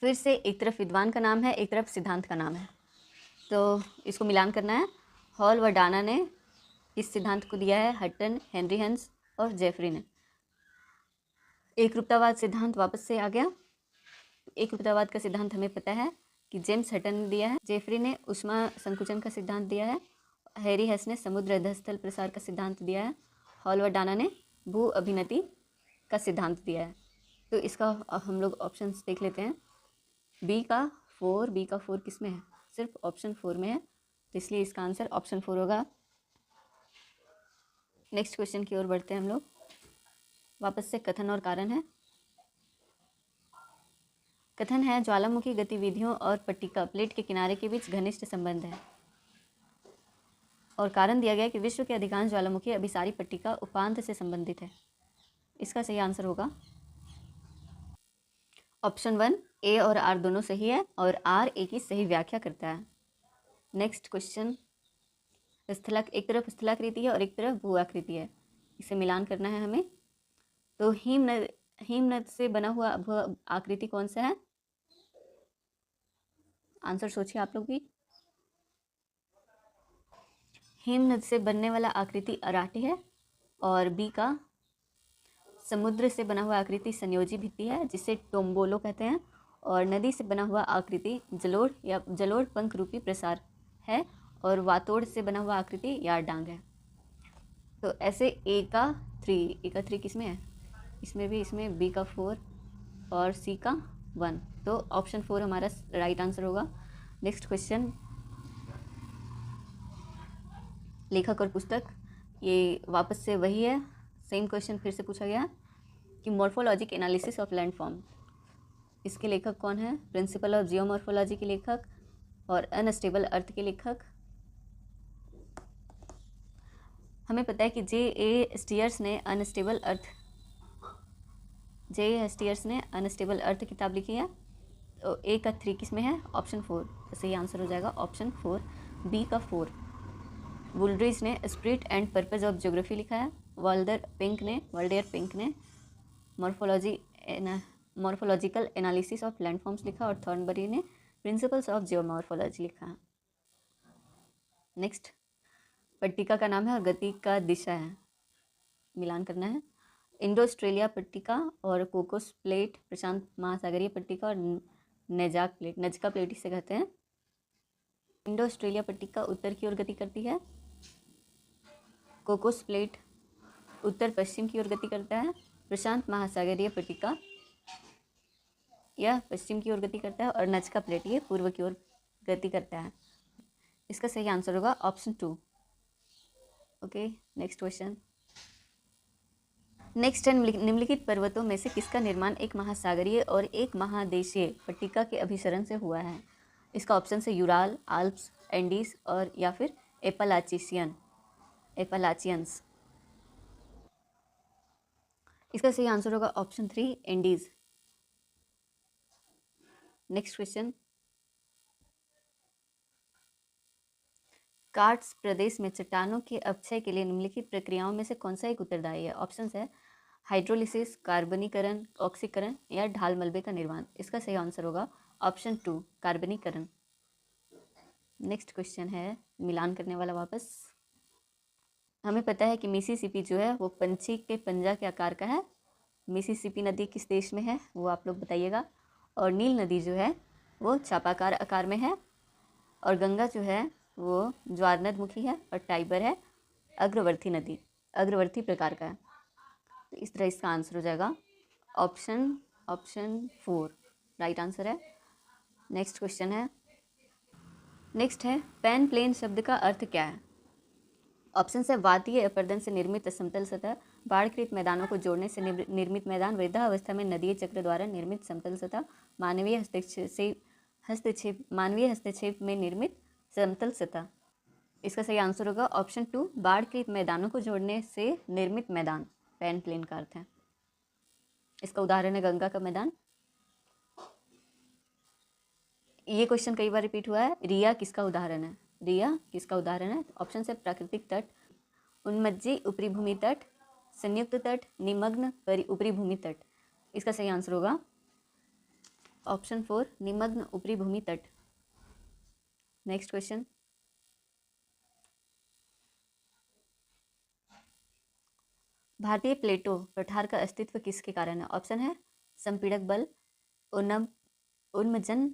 S1: फिर से एक तरफ विद्वान का नाम है, एक तरफ सिद्धांत का नाम है, तो इसको मिलान करना है। हॉल व डाना ने इस सिद्धांत को दिया है, हटन, हेनरी हंस और जेफरी ने। एकरूपतावाद सिद्धांत वापस से आ गया। एकरूपतावाद का सिद्धांत हमें पता है कि जेम्स हटन ने दिया है, जेफरी ने ऊष्मा संकुचन का सिद्धांत दिया है, हैरी हस ने समुद्र अधस्थल प्रसार का सिद्धांत दिया है, हॉल व डाना ने भू अभिनति का सिद्धांत दिया है। तो इसका हम लोग ऑप्शंस देख लेते हैं। बी का 4 किस में है? सिर्फ ऑप्शन 4 में है, तो इसलिए इसका आंसर ऑप्शन 4 होगा। नेक्स्ट क्वेश्चन की ओर बढ़ते हैं हम लोग। वापस से कथन और कारण है। कथन है ज्वालामुखी गतिविधियों और पट्टिका प्लेट के किनारे के बीच घनिष्ठ संबंध है। और कारण दिया गया कि विश्व के अधिकांश ज्वालामुखी अभिसारी पट्टिका उपांत से संबंधित है। इसका सही आंसर होगा ऑप्शन 1, ए और आर दोनों सही है और आर ए की सही व्याख्या करता है। नेक्स्ट क्वेश्चन, एक तरफ स्थलाकृति है और एक तरफ भू आकृति है, इसे मिलान करना है हमें। तो हिमनद से बना हुआ भू आकृति कौन सा है? आंसर सोचिए आप लोग भी। हिमनद से बनने वाला आकृति अराटी है और बी का समुद्र से बना हुआ आकृति संयोजी भित्ति है, जिसे टोम्बोलो कहते हैं। और नदी से बना हुआ आकृति जलोढ़ या जलोढ़ पंख रूपी प्रसार है और वातोड़ से बना हुआ आकृति यार डांग है। तो ऐसे ए का 3 किस में है? इसमें भी, इसमें बी का 4 और सी का 1, तो ऑप्शन 4 हमारा राइट आंसर होगा। नेक्स्ट क्वेश्चन, लेखक और पुस्तक, ये वापस से वही है, सेम क्वेश्चन फिर से पूछा गया कि मॉर्फोलॉजिक एनालिसिस ऑफ लैंडफॉर्म, इसके लेखक कौन है? प्रिंसिपल ऑफ जियोमॉर्फोलॉजी के लेखक और अनस्टेबल अर्थ के लेखक। हमें पता है कि जे.ए. स्टीयर्स ने अनस्टेबल अर्थ किताब लिखी है। तो ए का 3 किस में है? ऑप्शन 4, तो सही आंसर हो जाएगा ऑप्शन 4, बी का 4। वुलड्रिज ने spirit and purpose of geography लिखा है। वाल्डेयर पिंक ने मॉर्फोलॉजिकल एनालिसिस ऑफ लैंडफॉर्म्स लिखा और थॉर्नबरी ने प्रिंसिपल्स ऑफ जियोमॉर्फोलॉजी लिखा। नेक्स्ट, पट्टिका का नाम है और गति का दिशा है, मिलान करना है। इंडो ऑस्ट्रेलिया पट्टिका और कोकोस प्लेट, प्रशांत महासागरीय पट्टिका और नजका प्लेट इसे कहते हैं। इंडो ऑस्ट्रेलिया पट्टिका उत्तर की ओर गति करती है, कोकोस प्लेट उत्तर पश्चिम की ओर गति करता है, प्रशांत महासागरीय पट्टिका यह पश्चिम की ओर गति करता है और नजका प्लेट ये पूर्व की ओर गति करता है। इसका सही आंसर होगा option 2। Okay, next question. Next है, निम्नलिखित पर्वतों में से किसका निर्माण एक महासागरीय और एक महादेशीय पट्टिका के अभिसरण से हुआ है? इसका ऑप्शन है यूराल, आल्प्स, एंडीज और या फिर एपलाचियंस। इसका सही आंसर होगा option 3, Andes. Next question, karst प्रदेश में चट्टानों के अपक्षय के लिए निम्नलिखित प्रक्रियाओं में से कौन सा एक उत्तरदायी है? ऑप्शन है हाइड्रोलिसिस, कार्बनीकरण, ऑक्सीकरण या ढाल मलबे का निर्माण। इसका सही आंसर होगा ऑप्शन 2, कार्बनीकरण। नेक्स्ट क्वेश्चन है मिलान करने वाला। वापस हमें पता है कि मिसिसिपी जो है वो पंछी के पंजा के आकार का है। मिसिसिपी नदी किस देश में है वो आप लोग बताइएगा। और नील नदी जो है वो चापाकार आकार में है, और गंगा जो है वो ज्वारनदमुखी है, और टाइबर है अग्रवर्ती नदी, अग्रवर्ती प्रकार का है। तो इस तरह इसका आंसर हो जाएगा ऑप्शन 4 राइट आंसर है। नेक्स्ट क्वेश्चन है, नेक्स्ट है पैन प्लेन शब्द का अर्थ क्या है? ऑप्शन है वातीय अपर्दन से निर्मित समतल सतह, बाढ़कृत मैदानों को जोड़ने से निर्मित मैदान, वृद्धावस्था में नदीय चक्र द्वारा निर्मित समतल सतह, मानवीय हस्तक्षेप में निर्मित समतल सतह। इसका सही आंसर होगा ऑप्शन 2 बाढ़कृत मैदानों को जोड़ने से निर्मित मैदान पैन प्लेन का अर्थ है। इसका उदाहरण है गंगा का मैदान। ये क्वेश्चन कई बार रिपीट हुआ है, रिया किसका उदाहरण है? रिया किसका उदाहरण है? ऑप्शन है प्राकृतिक तट, उन्मज्जी ऊपरी भूमि तट, संयुक्त तट, निमग्न ऊपरी भूमि तट। इसका सही आंसर होगा ऑप्शन 4 निमग्न ऊपरी भूमि तट। नेक्स्ट क्वेश्चन, भारतीय प्लेटो पठार का अस्तित्व किसके कारण है? ऑप्शन है संपीड़क बल, उन्मज्जन,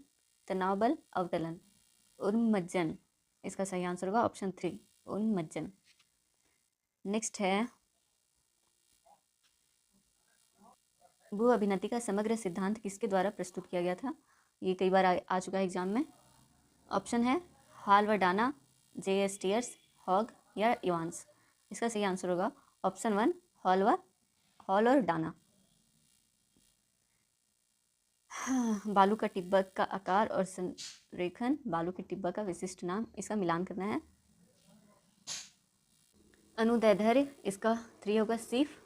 S1: तनाव बल, अवतलन। उन्मज्जन इसका सही आंसर होगा ऑप्शन 3 उन्मज्जन। नेक्स्ट है भू अभिनति का समग्र सिद्धांत किसके द्वारा प्रस्तुत किया गया था? ये कई बार आ चुका है एग्जाम में। ऑप्शन है हॉल व डाना, J.S. टियर्स, हॉग या इवांस। इसका सही आंसर होगा ऑप्शन 1 हॉल और डाना। बालू का टिब्बा का आकार और संरेखन, बालू के टिब्बा का विशिष्ट नाम, इसका मिलान करना है। अनुदैर्ध्य इसका 3 होगा सीफ,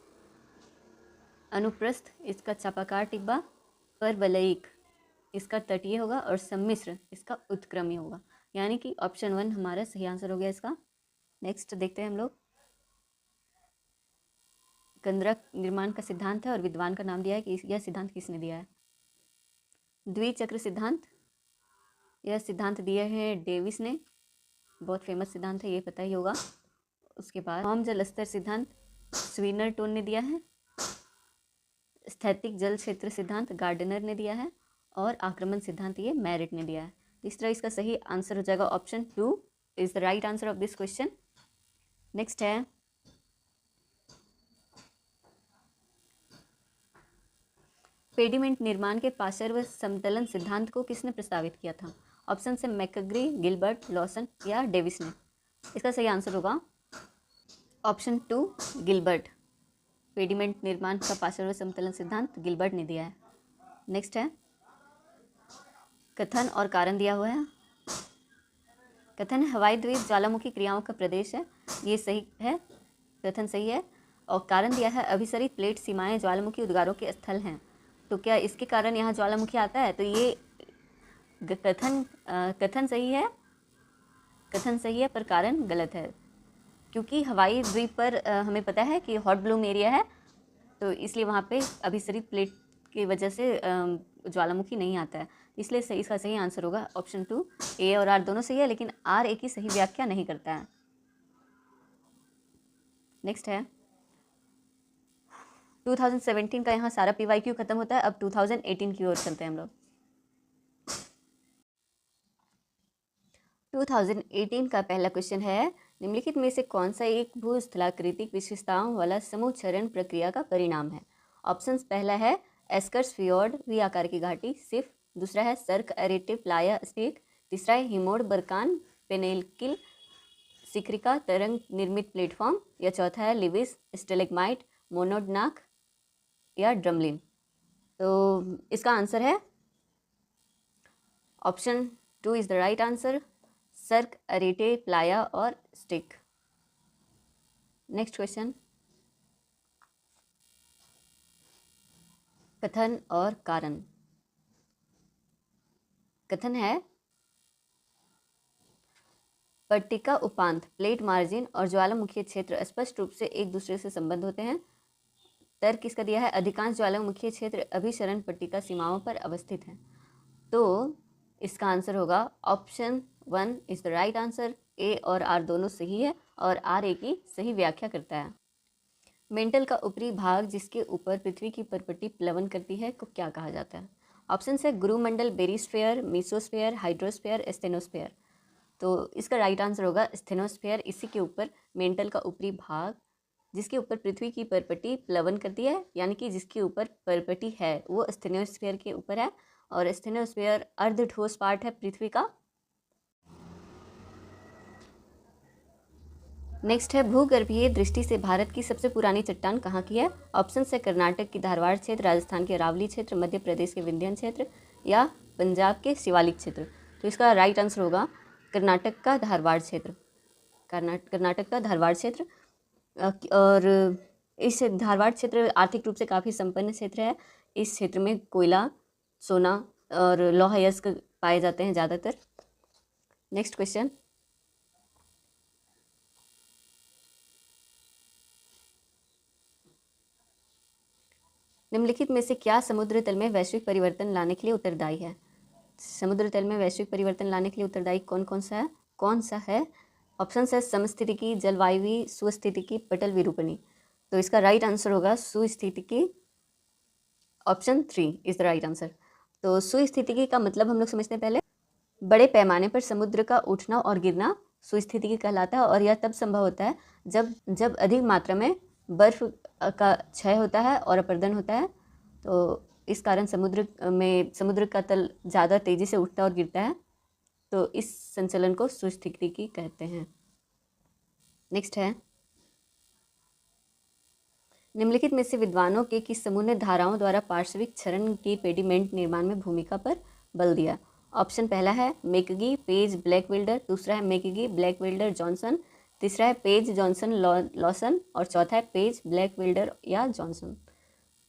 S1: अनुप्रस्थ इसका चापाकार टिब्बा, परवलयिक इसका तटीय होगा, और सम्मिश्र इसका उत्क्रमी होगा। यानी कि ऑप्शन 1 हमारा सही आंसर हो गया इसका। नेक्स्ट देखते हैं हम लोग, कंदरा निर्माण का सिद्धांत है और विद्वान का नाम दिया है कि यह सिद्धांत किसने दिया है? द्विचक्र सिद्धांत, यह सिद्धांत दिए हैं डेविस ने, बहुत फेमस सिद्धांत है, ये पता ही होगा। उसके बाद कम जल स्तर सिद्धांत स्वीनरटोन ने दिया है, स्थैतिक जल क्षेत्र सिद्धांत गार्डनर ने दिया है, और आक्रमण सिद्धांत ये मैरिट ने दिया है। इस तरह इसका सही आंसर हो जाएगा option 2 is the right answer of this question. Next है पेडिमेंट निर्माण के पार्श्व समतलन सिद्धांत को किसने प्रस्तावित किया था? ऑप्शन से मैकग्री, गिलबर्ट, लॉसन या डेविस ने। इसका सही आंसर होगा ऑप्शन 2 गिलबर्ट। पेडिमेंट निर्माण का पार्श्व समतलन सिद्धांत गिलबर्ट ने दिया है। नेक्स्ट है कथन और कारण दिया हुआ है। कथन हवाई द्वीप ज्वालामुखी क्रियाओं का प्रदेश है, ये सही है, कथन सही है। और कारण दिया है अभिसरित प्लेट सीमाएं ज्वालामुखी उद्गारों के स्थल हैं, तो क्या इसके कारण यहाँ ज्वालामुखी आता है? तो ये कथन सही है, कथन सही है पर कारण गलत है, क्योंकि हवाई द्वीप पर हमें पता है कि हॉट ब्लूम एरिया है, तो इसलिए वहाँ पे अभिसरित प्लेट की वजह से ज्वालामुखी नहीं आता है, इसलिए सही इसका सही आंसर होगा ऑप्शन 2। ए और आर दोनों सही है, लेकिन आर ए की सही व्याख्या नहीं करता है। नेक्स्ट है 2017 का यहाँ सारा PYQ खत्म होता है, अब 2018 की ओर चलते हैं हम लोग। 2018 का पहला क्वेश्चन है, निम्नलिखित में से कौन सा एक भूस्थलाकृतिक विशेषताओं वाला समूह क्षरण प्रक्रिया का परिणाम है? ऑप्शंस, पहला है एस्कर्स फियोर्ड वी आकार की घाटी सिफ, दूसरा है सर्क एरेटिव प्लाया स्टेक, तीसरा है हिमोड बरकान पेनेलकिल सिक्रिका तरंग निर्मित प्लेटफॉर्म, या चौथा है लिविस स्टेलेगमाइट मोनोडनाक या ड्रमलिन। तो इसका आंसर है option 2 is the right answer, cirque arete playa और स्टिक। नेक्स्ट क्वेश्चन, कथन और कारण। कथन है पट्टिका उपांत प्लेट मार्जिन और ज्वालामुखी क्षेत्र स्पष्ट रूप से एक दूसरे से संबद्ध होते हैं। तर्क किसका दिया है? अधिकांश ज्वालामुखी क्षेत्र अभिसरण पट्टिका सीमाओं पर अवस्थित हैं। तो इसका आंसर होगा option 1 is the right answer. A और आर दोनों सही है और आर ए की सही व्याख्या करता है। मेंटल का ऊपरी भाग जिसके ऊपर पृथ्वी की परपट्टी प्लवन करती है को क्या कहा जाता है? ऑप्शन है गुरुमंडल, बेरिस्फीयर, मीसोस्फीयर, हाइड्रोस्फीयर, स्टेनोस्फीयर। तो इसका राइट आंसर होगा स्टेनोस्फीयर। इसी के ऊपर मेंटल का ऊपरी भाग, जिसके ऊपर पृथ्वी की परपटी प्लवन करती है, यानी कि जिसके ऊपर परपटी है वो स्टेनोस्फीयर के ऊपर है, और स्टेनोस्फीयर अर्ध ठोस पार्ट है पृथ्वी का। नेक्स्ट है भूगर्भीय दृष्टि से भारत की सबसे पुरानी चट्टान कहाँ की है? ऑप्शन है कर्नाटक की धारवाड़ क्षेत्र, राजस्थान के अरावली क्षेत्र, मध्य प्रदेश के विंध्यन क्षेत्र या पंजाब के शिवालिक क्षेत्र। तो इसका राइट आंसर होगा कर्नाटक का धारवाड़ क्षेत्र। कर्नाटक का धारवाड़ क्षेत्र। और इस धारवाड़ क्षेत्र आर्थिक रूप से काफ़ी संपन्न क्षेत्र है। इस क्षेत्र में कोयला, सोना और लौह अयस्क पाए जाते हैं ज़्यादातर। नेक्स्ट क्वेश्चन, निम्नलिखित में से क्या समुद्र तल में वैश्विक परिवर्तन लाने के लिए उत्तरदायी है? समुद्र तल में वैश्विक परिवर्तन लाने के लिए उत्तरदायी कौन सा है? ऑप्शन है समस्थितिकी, जलवायु, सुस्थितिकी, पटल विरूपणी। तो इसका राइट आंसर होगा सुस्थितिकी। Option 3 is the right answer. तो सुस्थितिकी का मतलब हम लोग समझते हैं पहले। बड़े पैमाने पर समुद्र का उठना और गिरना सुस्थितिकी कहलाता है, और यह तब संभव होता है जब अधिक मात्रा में बर्फ का क्षय होता है और अपरदन होता है। तो इस कारण समुद्र का तल ज़्यादा तेज़ी से उठता और गिरता है। तो इस संचलन को सुस्थितिकी कहते हैं। नेक्स्ट है, निम्नलिखित में से विद्वानों के किस समूह ने धाराओं द्वारा पार्श्विक क्षरण की पेडिमेंट निर्माण में भूमिका पर बल दिया? ऑप्शन पहला है मेकगी, पेज, ब्लैकविल्डर, दूसरा है मेकगी, ब्लैकविल्डर, जॉनसन, तीसरा है पेज, जॉनसन, लॉसन, और चौथा है पेज, ब्लैकविल्डर या जॉनसन।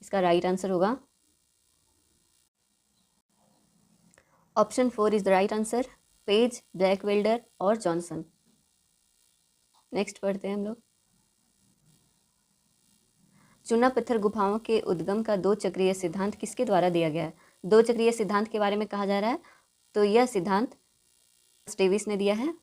S1: इसका राइट आंसर होगा option 4 is the right answer, Page, Blackwelder और जॉनसन। नेक्स्ट पढ़ते हैं हम लोग। चूना पत्थर गुफाओं के उद्गम का 2 चक्रीय सिद्धांत किसके द्वारा दिया गया है? 2 चक्रीय सिद्धांत के बारे में कहा जा रहा है, तो यह सिद्धांत डेविस ने दिया है।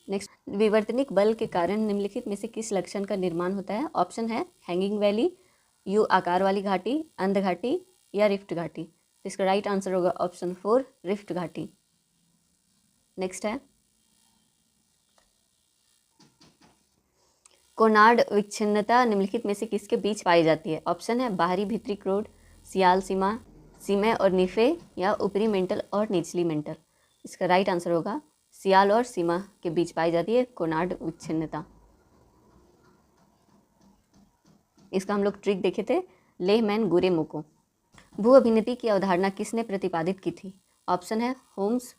S1: नेक्स्ट, विवर्तनिक बल के कारण निम्नलिखित में से किस लक्षण का निर्माण होता है? ऑप्शन है हैंगिंग वैली, यू आकार वाली घाटी, अंध घाटी या रिफ्ट घाटी। तो इसका राइट आंसर होगा ऑप्शन 4 रिफ्ट घाटी। नेक्स्ट है, कोनार्ड विच्छिन्नता निम्नलिखित में से किसके बीच पाई जाती है? ऑप्शन है बाहरी भीतरी क्रोड, सियाल सीमा, सीमे और निफे या ऊपरी मेंटल और निचली मेंटल। इसका राइट आंसर होगा सियाल और सीमा के बीच पाई जाती है कोनार्ड विच्छिन्नता। इसका हम लोग ट्रिक देखे थे लेहमैन गुरेमो। भू अभिनति की अवधारणा किसने प्रतिपादित की थी? ऑप्शन है होम्स,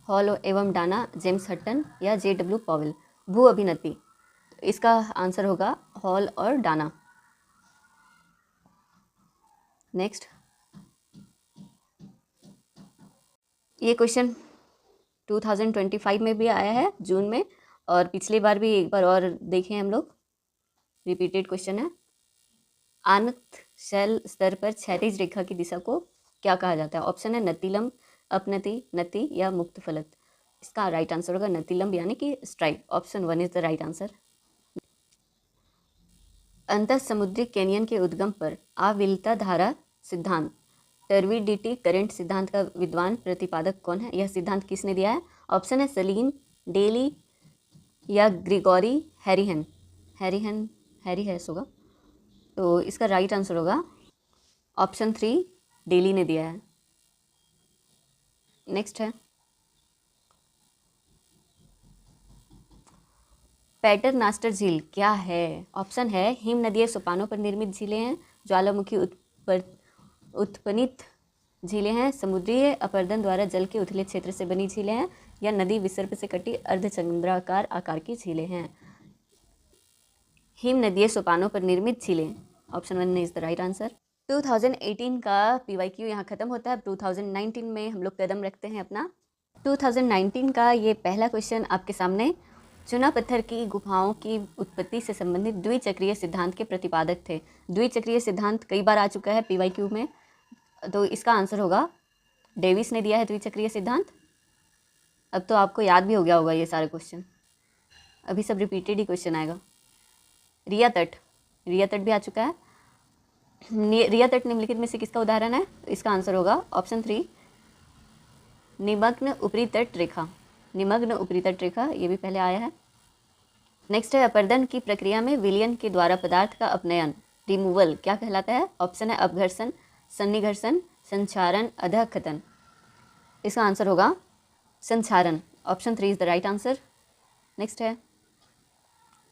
S1: हॉल एवं डाना, जेम्स हट्टन या JW पॉवेल। भू अभिनति, इसका आंसर होगा हॉल और डाना। नेक्स्ट, ये क्वेश्चन 2025 में भी आया है जून में, और पिछली बार भी एक बार और देखे हम लोग, रिपीटेड क्वेश्चन है। आनत शैल स्तर पर क्षैतिज रेखा की दिशा को क्या कहा जाता है? ऑप्शन है नतिलंब, अपनति, नति या मुक्त फलक। इसका राइट आंसर होगा नतिलंब यानी कि strike. Option 1 is the right answer. अंतः समुद्री कैनियन के उद्गम पर आविलता धारा सिद्धांत, टर्विडिटी करंट सिद्धांत का विद्वान प्रतिपादक कौन है? यह सिद्धांत किसने दिया है? ऑप्शन है सलीन, डेली या ग्रिगोरी हैरीहेस होगा। तो इसका राइट आंसर होगा ऑप्शन 3 डेली ने दिया है। नेक्स्ट है, पैटरनास्टर झील क्या है? ऑप्शन है हिम नदीय सोपानों पर निर्मित झीलें हैं, ज्वालामुखी उत्पन्नित झीलें हैं, समुद्री अपरदन द्वारा जल के उथले क्षेत्र से बनी झीलें हैं, या नदी विसर्प से कटी अर्धचंद्राकार आकार की झीलें हैं। हिम नदीय सोपानों पर निर्मित झीलें, option 1 is the right answer. 2018 का PYQ यहाँ खत्म होता है। 2019 में हम लोग कदम रखते हैं अपना। 2019 का ये पहला क्वेश्चन आपके सामने चूना पत्थर की गुफाओं की उत्पत्ति से संबंधित द्विचक्रीय सिद्धांत के प्रतिपादक थे। द्विचक्रीय सिद्धांत कई बार आ चुका है PYQ में, तो इसका आंसर होगा डेविस ने दिया है द्विचक्रीय सिद्धांत। अब तो आपको याद भी हो गया होगा ये सारे क्वेश्चन, अभी सब रिपीटेड ही क्वेश्चन आएगा। रिया तट भी आ चुका है। रिया तट निम्नलिखित में से किसका उदाहरण है? इसका आंसर होगा ऑप्शन 3, निमग्न ऊपरी तट रेखा। निमग्न ऊपरी तट रेखा, ये भी पहले आया है। नेक्स्ट है, अपर्दन की प्रक्रिया में विलयन के द्वारा पदार्थ का अपनयन, रिमूवल, क्या कहलाता है? ऑप्शन है अपघर्षण, सन्निघर्षण, संक्षारण, अधःखतन। इसका आंसर होगा संक्षारण। Option 3 is the right answer. Next है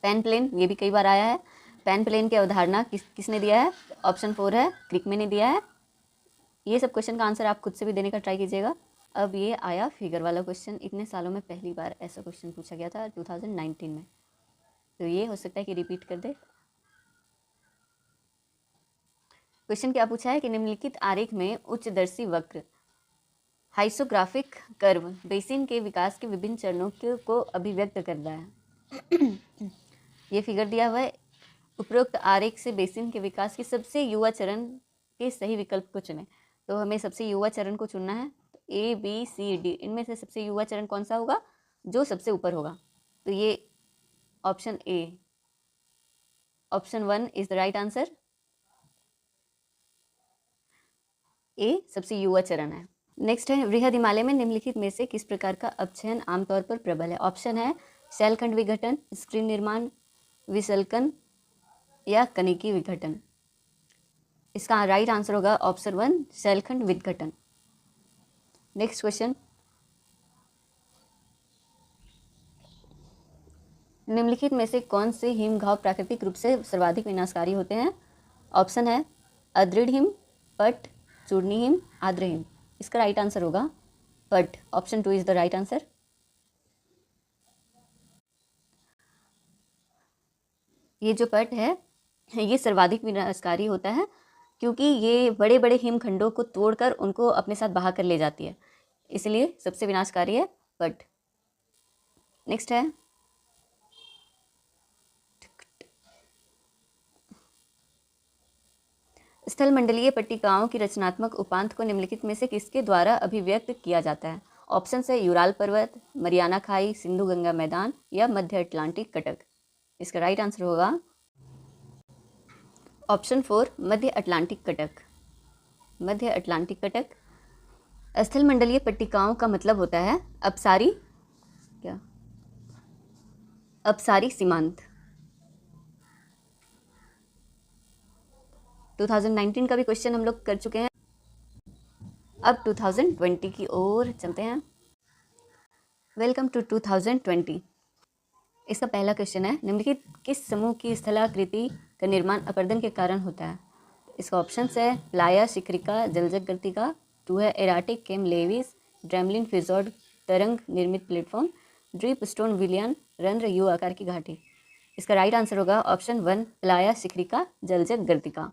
S1: पैन प्लेन, ये भी कई बार आया है। पैन प्लेन की अवधारणा किसने दिया है? ऑप्शन 4 है क्रिकमे ने दिया है। ये सब क्वेश्चन का आंसर आप खुद से भी देने का ट्राई कीजिएगा। अब ये आया फिगर वाला क्वेश्चन, इतने सालों में पहली बार ऐसा क्वेश्चन पूछा गया था 2019 में, तो ये हो सकता है कि रिपीट कर दे। क्वेश्चन क्या पूछा है कि निम्नलिखित आरेख में उच्चदर्शी वक्र हाइसोग्राफिक कर्व बेसिन के विकास के विभिन्न चरणों को अभिव्यक्त करता है। ये फिगर दिया हुआ है। उपरोक्त आरेख से बेसिन के विकास के सबसे युवा चरण के सही विकल्प को चुनें। तो हमें सबसे युवा चरण को चुनना है। A, B, C, D, इनमें से सबसे युवा चरण कौन सा होगा? जो सबसे ऊपर होगा। तो ये option A, option 1 is the right answer. A सबसे युवा चरण है। नेक्स्ट है, वृहद हिमालय में निम्नलिखित में से किस प्रकार का अपक्षयन आमतौर पर प्रबल है? ऑप्शन है शैलखंड विघटन, स्क्रीन निर्माण, विसल्कन या कनिकी विघटन। इसका राइट आंसर होगा ऑप्शन 1 शैलखंड विघटन। नेक्स्ट क्वेश्चन, निम्नलिखित में से कौन से हिमघाव प्राकृतिक रूप से सर्वाधिक विनाशकारी होते हैं? ऑप्शन है अदृढ़ हिम, पट, चूर्णी हिम, आर्द्र हिम। इसका राइट आंसर होगा पट। Option 2 is the right answer. ये जो पट है ये सर्वाधिक विनाशकारी होता है क्योंकि ये बड़े बड़े हिमखंडों को तोड़कर उनको अपने साथ बहा कर ले जाती है, इसलिए सबसे विनाशकारी है पट। नेक्स्ट है, स्थल मंडलीय पट्टिकाओं की रचनात्मक उपांत को निम्नलिखित में से किसके द्वारा अभिव्यक्त किया जाता है? ऑप्शन है यूराल पर्वत, मरियाना खाई, सिंधु गंगा मैदान या मध्य अटलांटिक कटक। इसका राइट आंसर होगा ऑप्शन 4 मध्य अटलांटिक कटक। मध्य अटलांटिक कटक। स्थल मंडलीय पट्टिकाओं का मतलब होता है अपसारी, क्या अपसारी सीमांत। 2019 का भी क्वेश्चन हम लोग कर चुके हैं। अब 2020 की ओर चलते हैं। Welcome to 2020। इसका पहला क्वेश्चन है, निम्नलिखित किस समूह की स्थलाकृति का निर्माण अपर्दन के कारण होता है? इसका ऑप्शन है प्लाया शिखरिका जलजक गर्तिका, 2 है एराटिक केम लेविस, ड्रेमलिन फिजॉर्ड तरंग निर्मित प्लेटफॉर्म, ड्रीप स्टोन विलियन रंध्र यू आकार की घाटी। इसका राइट आंसर होगा ऑप्शन 1 प्लाया शिखरिका जलजक गर्तिका।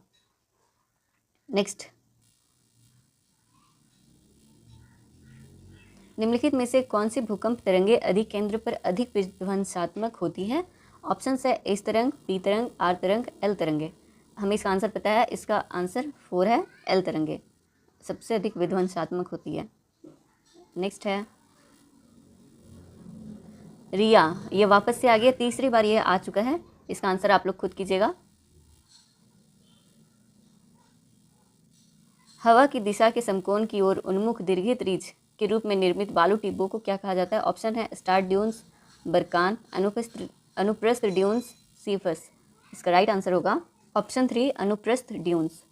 S1: नेक्स्ट, निम्नलिखित में से कौन सी भूकंप तरंगे अधिक केंद्र पर अधिक विध्वंसात्मक होती है? ऑप्शन है एस तरंग, पी तरंग, आर तरंग, एल तरंगे। हमें इसका आंसर पता है, इसका आंसर 4 है एल तरंगे सबसे अधिक विध्वंसात्मक होती है। नेक्स्ट है रिया, ये वापस से आ गया, तीसरी बार ये आ चुका है। इसका आंसर आप लोग खुद कीजिएगा। हवा की दिशा के समकोण की ओर उन्मुख दीर्घित रीछ के रूप में निर्मित बालू टिब्बों को क्या कहा जाता है? ऑप्शन है स्टार ड्यून्स, बरकान, अनुप्रस्थ ड्यून्स, सीफस। इसका राइट आंसर होगा ऑप्शन 3 अनुप्रस्थ ड्यून्स।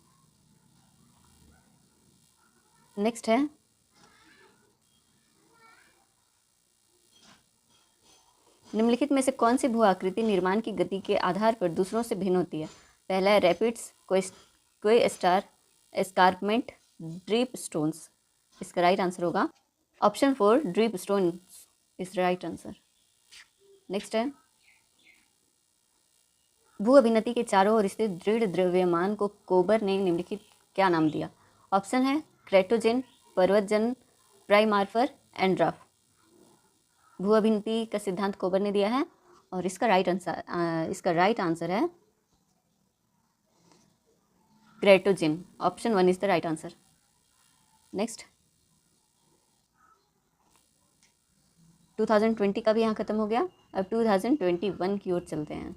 S1: नेक्स्ट है, निम्नलिखित में से कौन सी भू आकृति निर्माण की गति के आधार पर दूसरों से भिन्न होती है? पहला है रैपिड्स, कोई स्टार, एस्कारपमेंट, ड्रीप स्टोन्स। इसका राइट आंसर होगा option 4 drip stones is right answer. Next है, भू अभिनति के चारों ओर स्थित दृढ़ द्रव्यमान को कोबर ने निम्नलिखित क्या नाम दिया? ऑप्शन है क्रेटोजेन, पर्वतजन, प्राइमार्फर, एंड्राफ। भू अभिनति का सिद्धांत कोबर ने दिया है और इसका राइट आंसर है cratogen. Option 1 is the right answer. Next, 2020 का भी यहाँ खत्म हो गया। अब 2021 की ओर चलते हैं।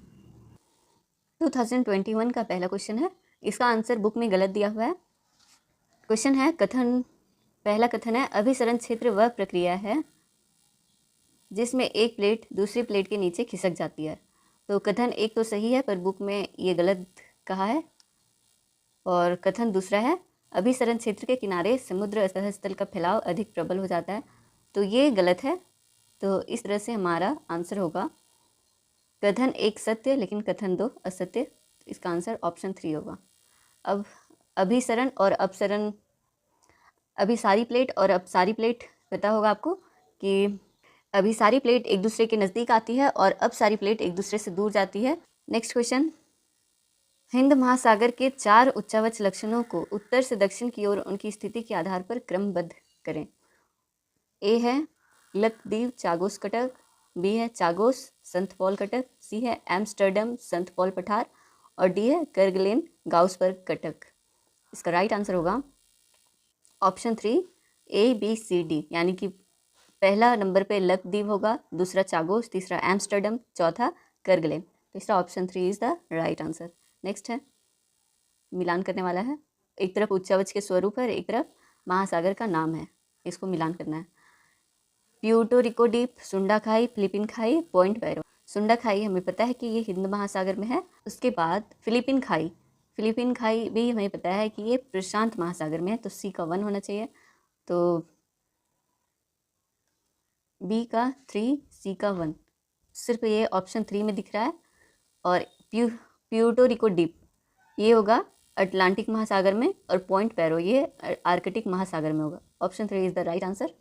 S1: 2021 का पहला क्वेश्चन है, इसका आंसर बुक में गलत दिया हुआ है। क्वेश्चन है कथन, पहला कथन है अभिसरण क्षेत्र वह प्रक्रिया है जिसमें एक प्लेट दूसरी प्लेट के नीचे खिसक जाती है। तो कथन एक तो सही है पर बुक में ये गलत कहा है। और कथन दूसरा है अभिसरण क्षेत्र के किनारे समुद्र सतह का फैलाव अधिक प्रबल हो जाता है। तो ये गलत है। तो इस तरह से हमारा आंसर होगा कथन एक सत्य लेकिन कथन दो असत्य। इसका आंसर ऑप्शन 3 होगा। अब अभिसरण और अपसरण, अभिसारी प्लेट और अपसारी प्लेट पता होगा आपको कि अभिसारी प्लेट एक दूसरे के नज़दीक आती है और अपसारी प्लेट एक दूसरे से दूर जाती है। नेक्स्ट क्वेश्चन, हिंद महासागर के 4 उच्चावच लक्षणों को उत्तर से दक्षिण की ओर उनकी स्थिति के आधार पर क्रमबद्ध करें। ए है लक्षद्वीप चागोस कटक, बी है चागोस संत पॉल कटक, सी है एम्स्टर्डम संत पॉल पठार और डी है करगलेन गाउसबर्ग कटक। इसका राइट आंसर होगा option 3 A B C D, यानी कि पहला नंबर पे लक्षद्वीप होगा, दूसरा चागोस, तीसरा एम्स्टर्डम, चौथा करगलेन। तो इसका option 3 is the right answer. Next है मिलान करने वाला है। एक तरफ उच्चावच के स्वरूप है, एक तरफ महासागर का नाम है, इसको मिलान करना है। प्यूर्टो रिको द्वीप, सुंडा खाई, फिलीपीन खाई, पॉइंट पैरो। सुंडा खाई हमें पता है कि ये हिंद महासागर में है। उसके बाद फिलीपीन खाई, फिलीपीन खाई भी हमें पता है कि ये प्रशांत महासागर में है। तो सी का 1 होना चाहिए, तो बी का 3, सी का 1। सिर्फ ये ऑप्शन 3 में दिख रहा है। और प्यूर्टो रिको द्वीप ये होगा अटलांटिक महासागर में और पॉइंट पैरो ये आर्कटिक महासागर में होगा। Option 3 is the right answer.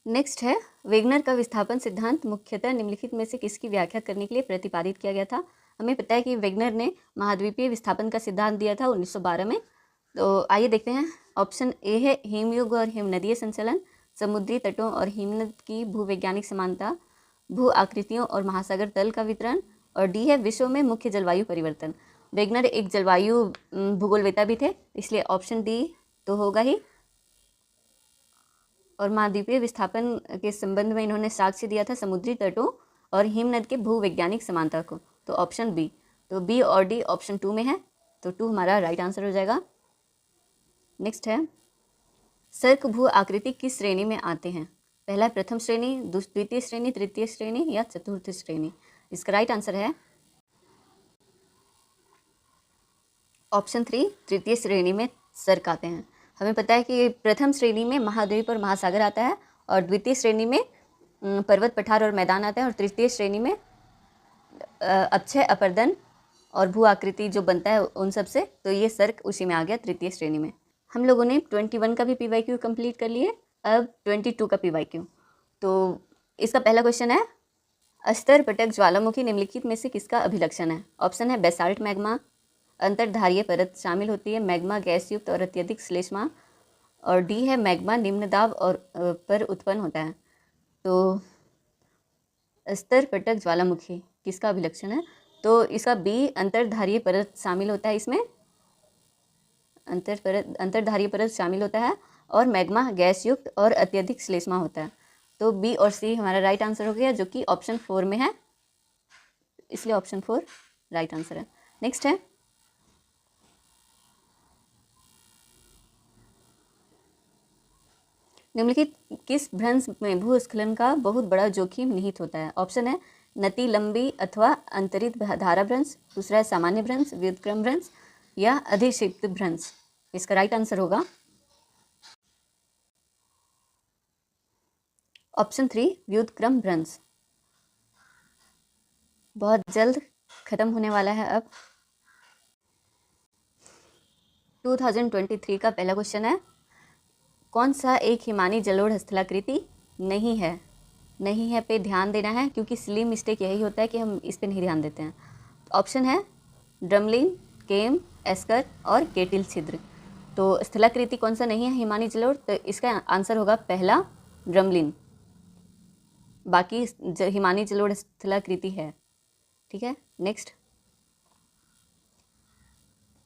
S1: Next है वेगनर का विस्थापन सिद्धांत मुख्यतः निम्नलिखित में से किसकी व्याख्या करने के लिए प्रतिपादित किया गया था। हमें पता है कि वेगनर ने महाद्वीपीय विस्थापन का सिद्धांत दिया था 1912 में। तो आइए देखते हैं। ऑप्शन ए है हिमयुग और हिमनदीय संचलन, समुद्री तटों और हिमनद की भूवैज्ञानिक समानता, भू आकृतियों और महासागर तल का वितरण, और डी है विश्व में मुख्य जलवायु परिवर्तन। वेगनर एक जलवायु भूगोलवेता भी थे, इसलिए ऑप्शन डी तो होगा ही। और महाद्वीपीय विस्थापन के संबंध में इन्होंने साक्ष्य दिया था समुद्री तटों और हिमनद के भूवैज्ञानिक समानता को। तो ऑप्शन बी, तो बी और डी ऑप्शन 2 में है, तो 2 हमारा राइट आंसर हो जाएगा। नेक्स्ट है सर्क भू आकृति किस श्रेणी में आते हैं। पहला प्रथम श्रेणी, द्वितीय श्रेणी, तृतीय श्रेणी या चतुर्थ श्रेणी। इसका राइट आंसर है ऑप्शन 3 तृतीय श्रेणी में सर्क आते हैं। हमें पता है कि प्रथम श्रेणी में महाद्वीप और महासागर आता है, और द्वितीय श्रेणी में पर्वत पठार और मैदान आता है, और तृतीय श्रेणी में अक्षय अपर्दन और भू आकृति जो बनता है उन सब से। तो ये सर्क उसी में आ गया तृतीय श्रेणी में। हम लोगों ने 21 का भी PYQ कंप्लीट कर लिए, अब 22 का PYQ। तो इसका पहला क्वेश्चन है अस्तर पटक ज्वालामुखी निम्नलिखित में से किसका अभिलक्षण है। ऑप्शन है बेसाल्ट मैग्मा, अंतर्धारीय परत शामिल होती है, मैग्मा गैस युक्त और अत्यधिक श्लेष्मा, और डी है मैग्मा निम्न दाब और पर उत्पन्न होता है। तो अस्तर पटक ज्वालामुखी किसका अभिलक्षण है, तो इसका बी अंतर्धारीय परत शामिल होता है, इसमें अंतर्धारीय परत शामिल होता है, और मैग्मा गैस युक्त और अत्यधिक श्लेष्मा होता है। तो बी और सी हमारा राइट आंसर हो गया, जो कि ऑप्शन 4 में है, इसलिए ऑप्शन 4 राइट आंसर है। नेक्स्ट है निम्नलिखित किस भ्रंश में भूस्खलन का बहुत बड़ा जोखिम निहित होता है। ऑप्शन है नती लंबी अथवा अंतरित धारा भ्रंश, दूसरा है सामान्य भ्रंश, व्युत्क्रम भ्रंश या अधिक्षिप्त भ्रंश। इसका राइट आंसर होगा ऑप्शन 3 व्युत्क्रम भ्रंश। बहुत जल्द खत्म होने वाला है। अब 2023 का पहला क्वेश्चन है कौन सा एक हिमानी जलोढ़ स्थलाकृति नहीं है। नहीं है पे ध्यान देना है, क्योंकि स्लिम मिस्टेक यही होता है कि हम इस पे नहीं ध्यान देते हैं। ऑप्शन है ड्रमलिन, केम, एस्कर और केटिल छिद्र। तो स्थलाकृति कौन सा नहीं है हिमानी जलोढ़, तो इसका आंसर होगा पहला ड्रमलिन। बाकी हिमानी जलोढ़ स्थलाकृति है। ठीक है। नेक्स्ट,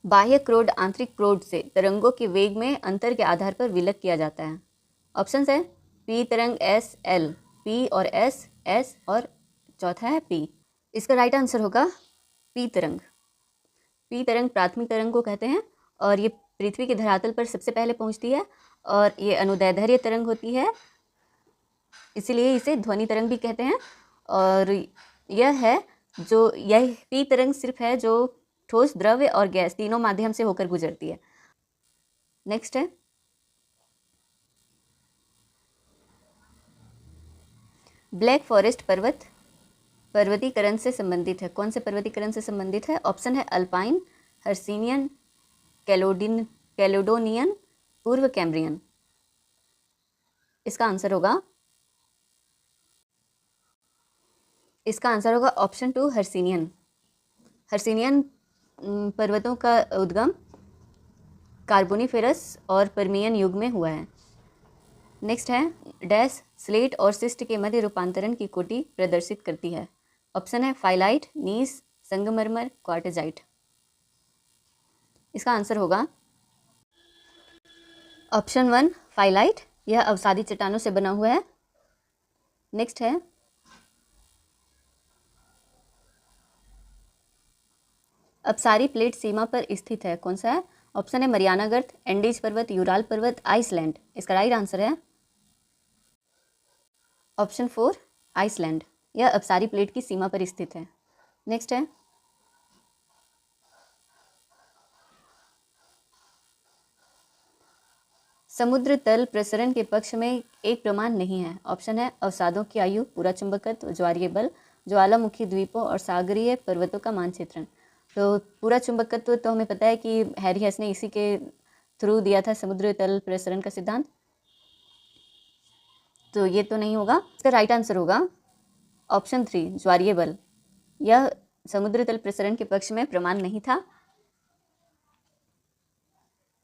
S1: बाह्य क्रोड आंतरिक क्रोड से तरंगों के वेग में अंतर के आधार पर विलग किया जाता है। ऑप्शन है पी तरंग एस एल, पी और एस एस, और चौथा है पी। इसका राइट आंसर होगा पी तरंग। पी तरंग प्राथमिक तरंग को कहते हैं और ये पृथ्वी के धरातल पर सबसे पहले पहुंचती है और ये अनुदैर्ध्य तरंग होती है, इसीलिए इसे ध्वनि तरंग भी कहते हैं। और यह पी तरंग सिर्फ है जो ठोस, द्रव्य और गैस तीनों माध्यम से होकर गुजरती है। नेक्स्ट है ब्लैक फॉरेस्ट पर्वत पर्वतीकरण से संबंधित है। कौन से पर्वतीकरण से संबंधित है? ऑप्शन है अल्पाइन, हर्सिनियन, कैलोडोनियन, पूर्व कैम्ब्रियन। इसका आंसर होगा ऑप्शन 2 हर्सिनियन। हर्सिनियन पर्वतों का उद्गम कार्बोनिफेरस और पर्मियन युग में हुआ है। नेक्स्ट है डैश स्लेट और सिस्ट के मध्य रूपांतरण की कोटि प्रदर्शित करती है। ऑप्शन है फाइलाइट, नीस, संगमरमर, क्वार्टजाइट। इसका आंसर होगा ऑप्शन 1 फाइलाइट। यह अवसादी चट्टानों से बना हुआ है। नेक्स्ट है अपसारी प्लेट सीमा पर स्थित है। कौन सा है? ऑप्शन है मरियाना गर्त, एंडीज पर्वत, यूराल पर्वत, आइसलैंड। इसका राइट आंसर है ऑप्शन 4 आइसलैंड। यह अपसारी प्लेट की सीमा पर स्थित है। नेक्स्ट है समुद्र तल प्रसरण के पक्ष में एक प्रमाण नहीं है। ऑप्शन है अवसादों की आयु, पूरा चुंबकत्व, ज्वारीय बल, ज्वालामुखी द्वीपों और सागरीय पर्वतों का मानचित्रण। तो पूरा चुंबकत्व तो हमें पता है कि हैरी हेस ने इसी के थ्रू दिया था समुद्र तल प्रसरण का सिद्धांत, तो ये तो नहीं होगा। इसका राइट आंसर होगा ऑप्शन 3 ज्वारीय बल। यह समुद्र तल प्रसरण के पक्ष में प्रमाण नहीं था।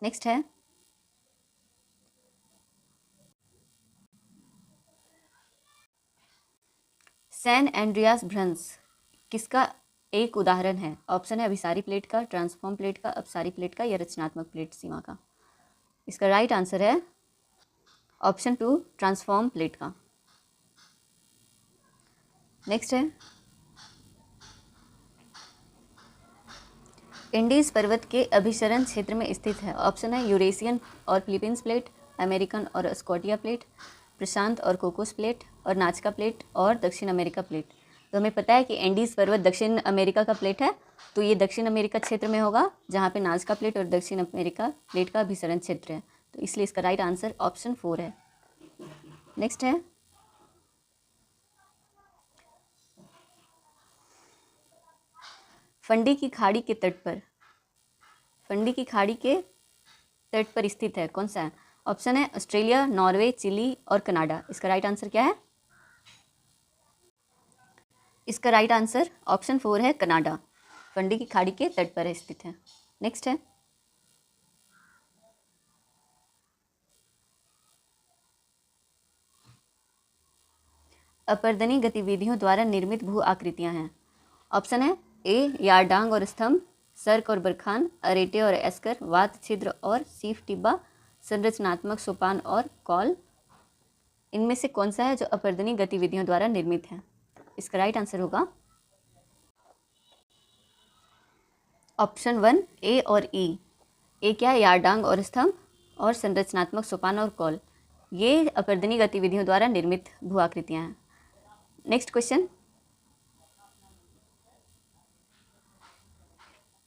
S1: नेक्स्ट है सैन एंड्रियास भ्रंश किसका एक उदाहरण है? ऑप्शन है अभिसारी प्लेट का, ट्रांसफॉर्म प्लेट का, अपसारी प्लेट का या रचनात्मक प्लेट सीमा का। इसका राइट आंसर है ऑप्शन 2 ट्रांसफॉर्म प्लेट का। नेक्स्ट है इंडीज पर्वत के अभिसरण क्षेत्र में स्थित है। ऑप्शन है यूरेशियन और फिलीपींस प्लेट, अमेरिकन और स्कॉटिया प्लेट, प्रशांत और कोकोस प्लेट और नाजका प्लेट और दक्षिण अमेरिका प्लेट। तो हमें पता है कि एंडीज पर्वत दक्षिण अमेरिका का प्लेट है, तो ये दक्षिण अमेरिका क्षेत्र में होगा जहाँ पे नाजका प्लेट और दक्षिण अमेरिका प्लेट का अभिसरण क्षेत्र है। तो इसलिए इसका राइट आंसर ऑप्शन 4 है। नेक्स्ट है फंडी की खाड़ी के तट पर स्थित है। कौन सा है? ऑप्शन है ऑस्ट्रेलिया, नॉर्वे, चिली और कनाडा। इसका राइट आंसर क्या है? इसका राइट आंसर ऑप्शन 4 है कनाडा। फंडी की खाड़ी के तट पर स्थित है। नेक्स्ट है अपर्दनी गतिविधियों द्वारा निर्मित भू आकृतियां हैं। ऑप्शन है ए यारडांग और स्तंभ, सर्क और बरखान, अरेटे और एस्कर, वात छिद्र और सीफ टिब्बा, संरचनात्मक सोपान और कॉल। इनमें से कौन सा है जो अपर्दनी गतिविधियों द्वारा निर्मित है? इसका राइट आंसर होगा ऑप्शन 1 ए और ई। ए क्या है? यारडांग और स्तंभ, और संरचनात्मक सोपान और कॉल। ये अपर्दनी गतिविधियों द्वारा निर्मित भू आकृतियां हैं। नेक्स्ट क्वेश्चन,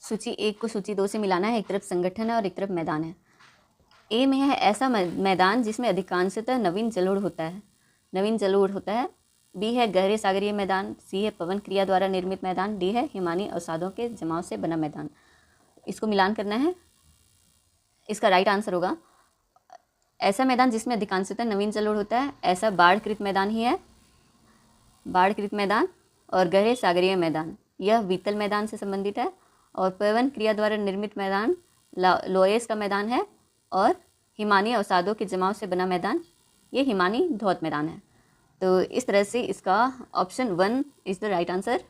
S1: सूची 1 को सूची 2 से मिलाना है। एक तरफ संगठन है और एक तरफ मैदान है। ए में है ऐसा मैदान जिसमें अधिकांशतः नवीन जलोढ़ होता है। बी है गहरे सागरीय मैदान, सी है पवन क्रिया द्वारा निर्मित मैदान, डी है हिमानी अवसादों के जमाव से बना मैदान। इसको मिलान करना है। इसका राइट आंसर होगा ऐसा मैदान जिसमें अधिकांशतः नवीन जलोढ़ होता है, ऐसा बाढ़कृत मैदान ही है, बाढ़कृत मैदान। और गहरे सागरीय मैदान यह वीतल मैदान से संबंधित है। और पवन क्रिया द्वारा निर्मित मैदान लोयस का मैदान है। और हिमानी अवसादों के जमाव से बना मैदान ये हिमानी धौत मैदान है। तो इस तरह से इसका option 1 is the right answer.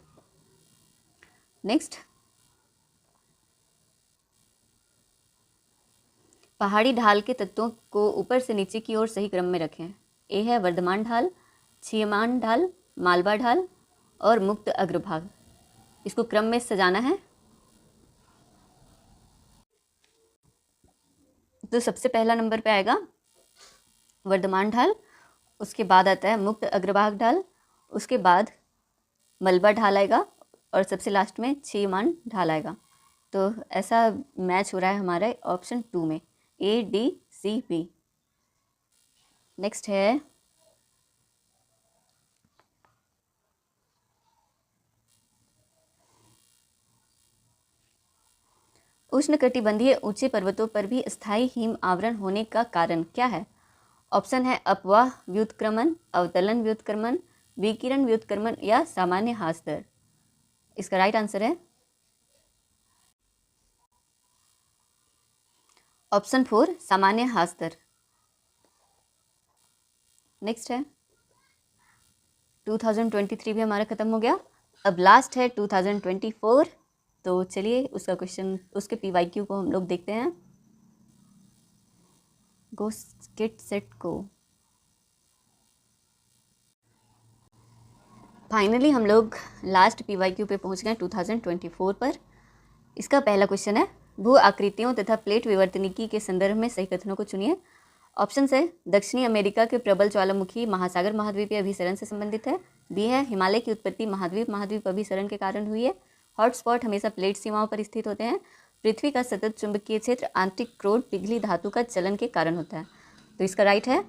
S1: Next, पहाड़ी ढाल के तत्वों को ऊपर से नीचे की ओर सही क्रम में रखें। ए है वर्धमान ढाल, छियमान ढाल, मालवा ढाल और मुक्त अग्रभाग। इसको क्रम में सजाना है। तो सबसे पहला नंबर पे आएगा वर्धमान ढाल, उसके बाद आता है मुक्त अग्रभाग ढाल, उसके बाद मलबा ढाल आएगा और सबसे लास्ट में छीमान ढाल आएगा। तो ऐसा मैच हो रहा है हमारे ऑप्शन 2 में, ADCB। नेक्स्ट है उष्णकटिबंधीय ऊंचे पर्वतों पर भी स्थायी हिम आवरण होने का कारण क्या है? ऑप्शन है अपवाह व्युत्क्रमण, अवतलन व्युत्क्रमण, विकिरण व्युत्क्रमण या सामान्य ह्रास दर। इसका राइट आंसर है ऑप्शन 4 सामान्य ह्रास दर। नेक्स्ट है 2023 भी हमारा खत्म हो गया, अब लास्ट है 2024। तो चलिए उसका क्वेश्चन, उसके PYQ को हम लोग देखते हैं। गो गेट सेट को। फाइनली हम लोग लास्ट PYQ पे पहुंच गए 2024 पर। इसका पहला क्वेश्चन है, भू आकृतियों तथा प्लेट विवर्तनिकी के संदर्भ में सही कथनों को चुनिए। ऑप्शन है दक्षिणी अमेरिका के प्रबल ज्वालामुखी महासागर महाद्वीपीय अभिसरण से संबंधित है। बी है हिमालय की उत्पत्ति महाद्वीप अभिसरण के कारण हुई है। हॉटस्पॉट हमेशा प्लेट सीमाओं पर स्थित होते हैं। पृथ्वी का सतत चुंबकीय क्षेत्र आंतरिक क्रोड पिघली धातु का चलन के कारण होता है। तो इसका राइट है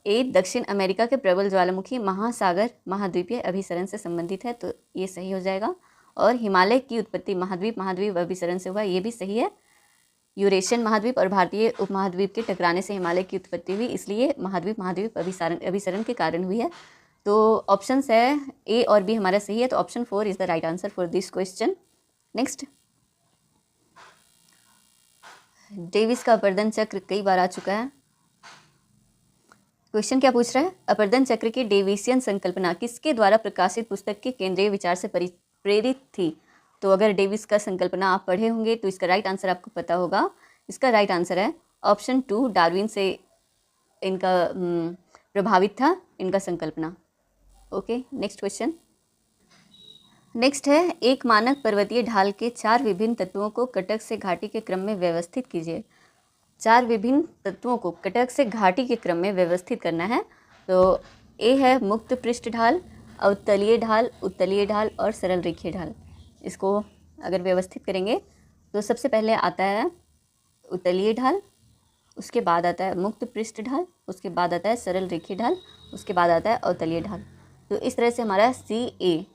S1: ए, दक्षिण अमेरिका के प्रबल ज्वालामुखी महासागर महाद्वीपीय अभिसरण से संबंधित है, तो ये सही हो जाएगा। और हिमालय की उत्पत्ति महाद्वीप अभिसरण से हुआ, ये भी सही है। यूरेशियन महाद्वीप और भारतीय उपमहाद्वीप के टकराने से हिमालय की उत्पत्ति हुई, इसलिए महाद्वीप अभिसरण के कारण हुई है। तो ऑप्शन है ए और बी हमारा सही है, तो option 4 is the right answer for this question. Next, Davis का अपर्दन चक्र कई बार आ चुका है। क्वेश्चन क्या पूछ रहा है, अपर्दन चक्र की डेविसियन संकल्पना किसके द्वारा प्रकाशित पुस्तक के केंद्रीय विचार से प्रेरित थी? तो अगर डेविस का संकल्पना आप पढ़े होंगे तो इसका राइट आंसर आपको पता होगा। इसका राइट आंसर है ऑप्शन 2, डार्विन से इनका प्रभावित था इनका संकल्पना। Okay, next question. नेक्स्ट है, एक मानक पर्वतीय ढाल के 4 विभिन्न तत्वों को कटक से घाटी के क्रम में व्यवस्थित कीजिए। 4 विभिन्न तत्वों को कटक से घाटी के क्रम में व्यवस्थित करना है। तो ए है मुक्त पृष्ठ ढाल, अवतलीय ढाल, उत्तलीय ढाल और सरल रेखीय ढाल। इसको अगर व्यवस्थित करेंगे तो सबसे पहले आता है उत्तलीय ढाल, उसके बाद आता है मुक्त पृष्ठ ढाल, उसके बाद आता है सरल रेखीय ढाल, उसके बाद आता है अवतलीय ढाल। तो इस तरह से हमारा सी ए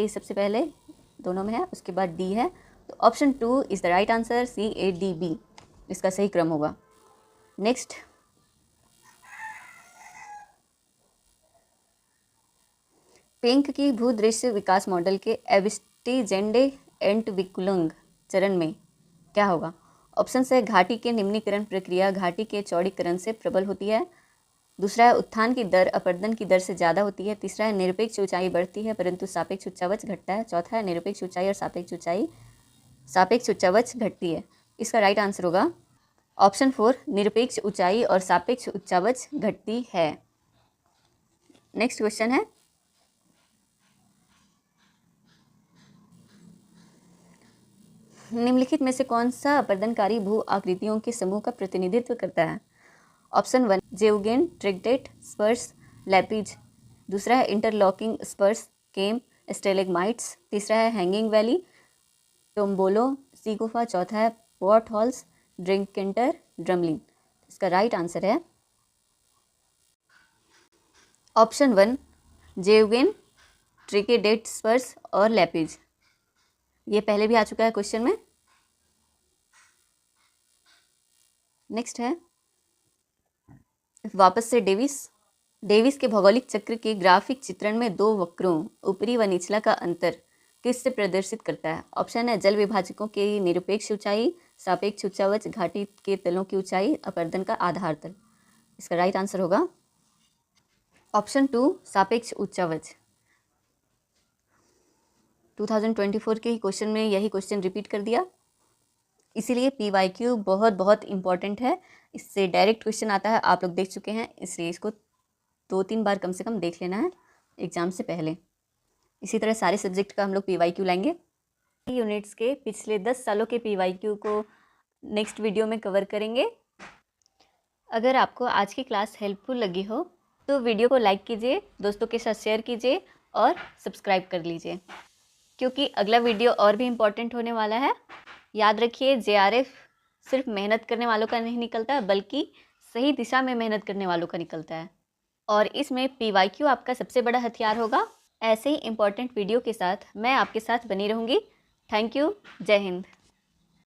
S1: सबसे पहले दोनों में है, उसके बाद डी है। तो option 2 is the right answer, CADB इसका सही क्रम होगा। नेक्स्ट, पेंक की भूदृश्य विकास मॉडल के एविस्टीजेंडे-एंटविकुलुंग चरण में क्या होगा? ऑप्शन है घाटी के निम्नीकरण प्रक्रिया घाटी के चौड़ीकरण से प्रबल होती है। दूसरा है उत्थान की दर अपर्दन की दर से ज़्यादा होती है। तीसरा है निरपेक्ष ऊंचाई बढ़ती है परंतु सापेक्ष उच्चावच घटता है। चौथा है निरपेक्ष ऊंचाई और सापेक्ष उच्चावच घटती है। इसका राइट आंसर होगा ऑप्शन 4, निरपेक्ष ऊंचाई और सापेक्ष उच्चावच घटती है। नेक्स्ट क्वेश्चन है, निम्नलिखित में से कौन सा अपर्दनकारी भू आकृतियों के समूह का प्रतिनिधित्व करता है? ऑप्शन 1 जेवगेन, ट्रिगडेट, स्पर्स, लैपिज। दूसरा है इंटरलॉकिंग स्पर्स, केम, स्टेलेगमाइट्स। तीसरा है हैंगिंग वैली, टोम्बोलो, सी गुफा। चौथा है पॉट हॉल्स, ड्रिंकेंटर, ड्रमलिन। इसका राइट आंसर है ऑप्शन 1 जेवगेन, ट्रिगडेट, स्पर्स और लैपिज। ये पहले भी आ चुका है क्वेश्चन में। नेक्स्ट है वापस से डेविस के भौगोलिक चक्र के ग्राफिक चित्रण में 2 वक्रों ऊपरी व निचला का अंतर किससे प्रदर्शित करता है? ऑप्शन है जल विभाजकों की निरपेक्ष ऊंचाई, सापेक्ष उच्चावच, घाटी के तलों की ऊंचाई, अपर्दन का आधार तल। इसका राइट आंसर होगा ऑप्शन 2 सापेक्ष उच्चावच। 2024 के ही क्वेश्चन में यही क्वेश्चन रिपीट कर दिया, इसीलिए PYQ बहुत बहुत इंपॉर्टेंट है। इससे डायरेक्ट क्वेश्चन आता है, आप लोग देख चुके हैं, इसलिए इसको 2-3 बार कम से कम देख लेना है एग्ज़ाम से पहले। इसी तरह सारे सब्जेक्ट का हम लोग PYQ लाएंगे। यूनिट्स के पिछले 10 सालों के PYQ को नेक्स्ट वीडियो में कवर करेंगे। अगर आपको आज की क्लास हेल्पफुल लगी हो तो वीडियो को लाइक कीजिए, दोस्तों के साथ शेयर कीजिए और सब्सक्राइब कर लीजिए, क्योंकि अगला वीडियो और भी इम्पोर्टेंट होने वाला है। याद रखिए, JRF सिर्फ मेहनत करने वालों का नहीं निकलता, बल्कि सही दिशा में मेहनत करने वालों का निकलता है, और इसमें PYQ आपका सबसे बड़ा हथियार होगा। ऐसे ही इम्पोर्टेंट वीडियो के साथ मैं आपके साथ बनी रहूँगी। Thank you. जय हिंद।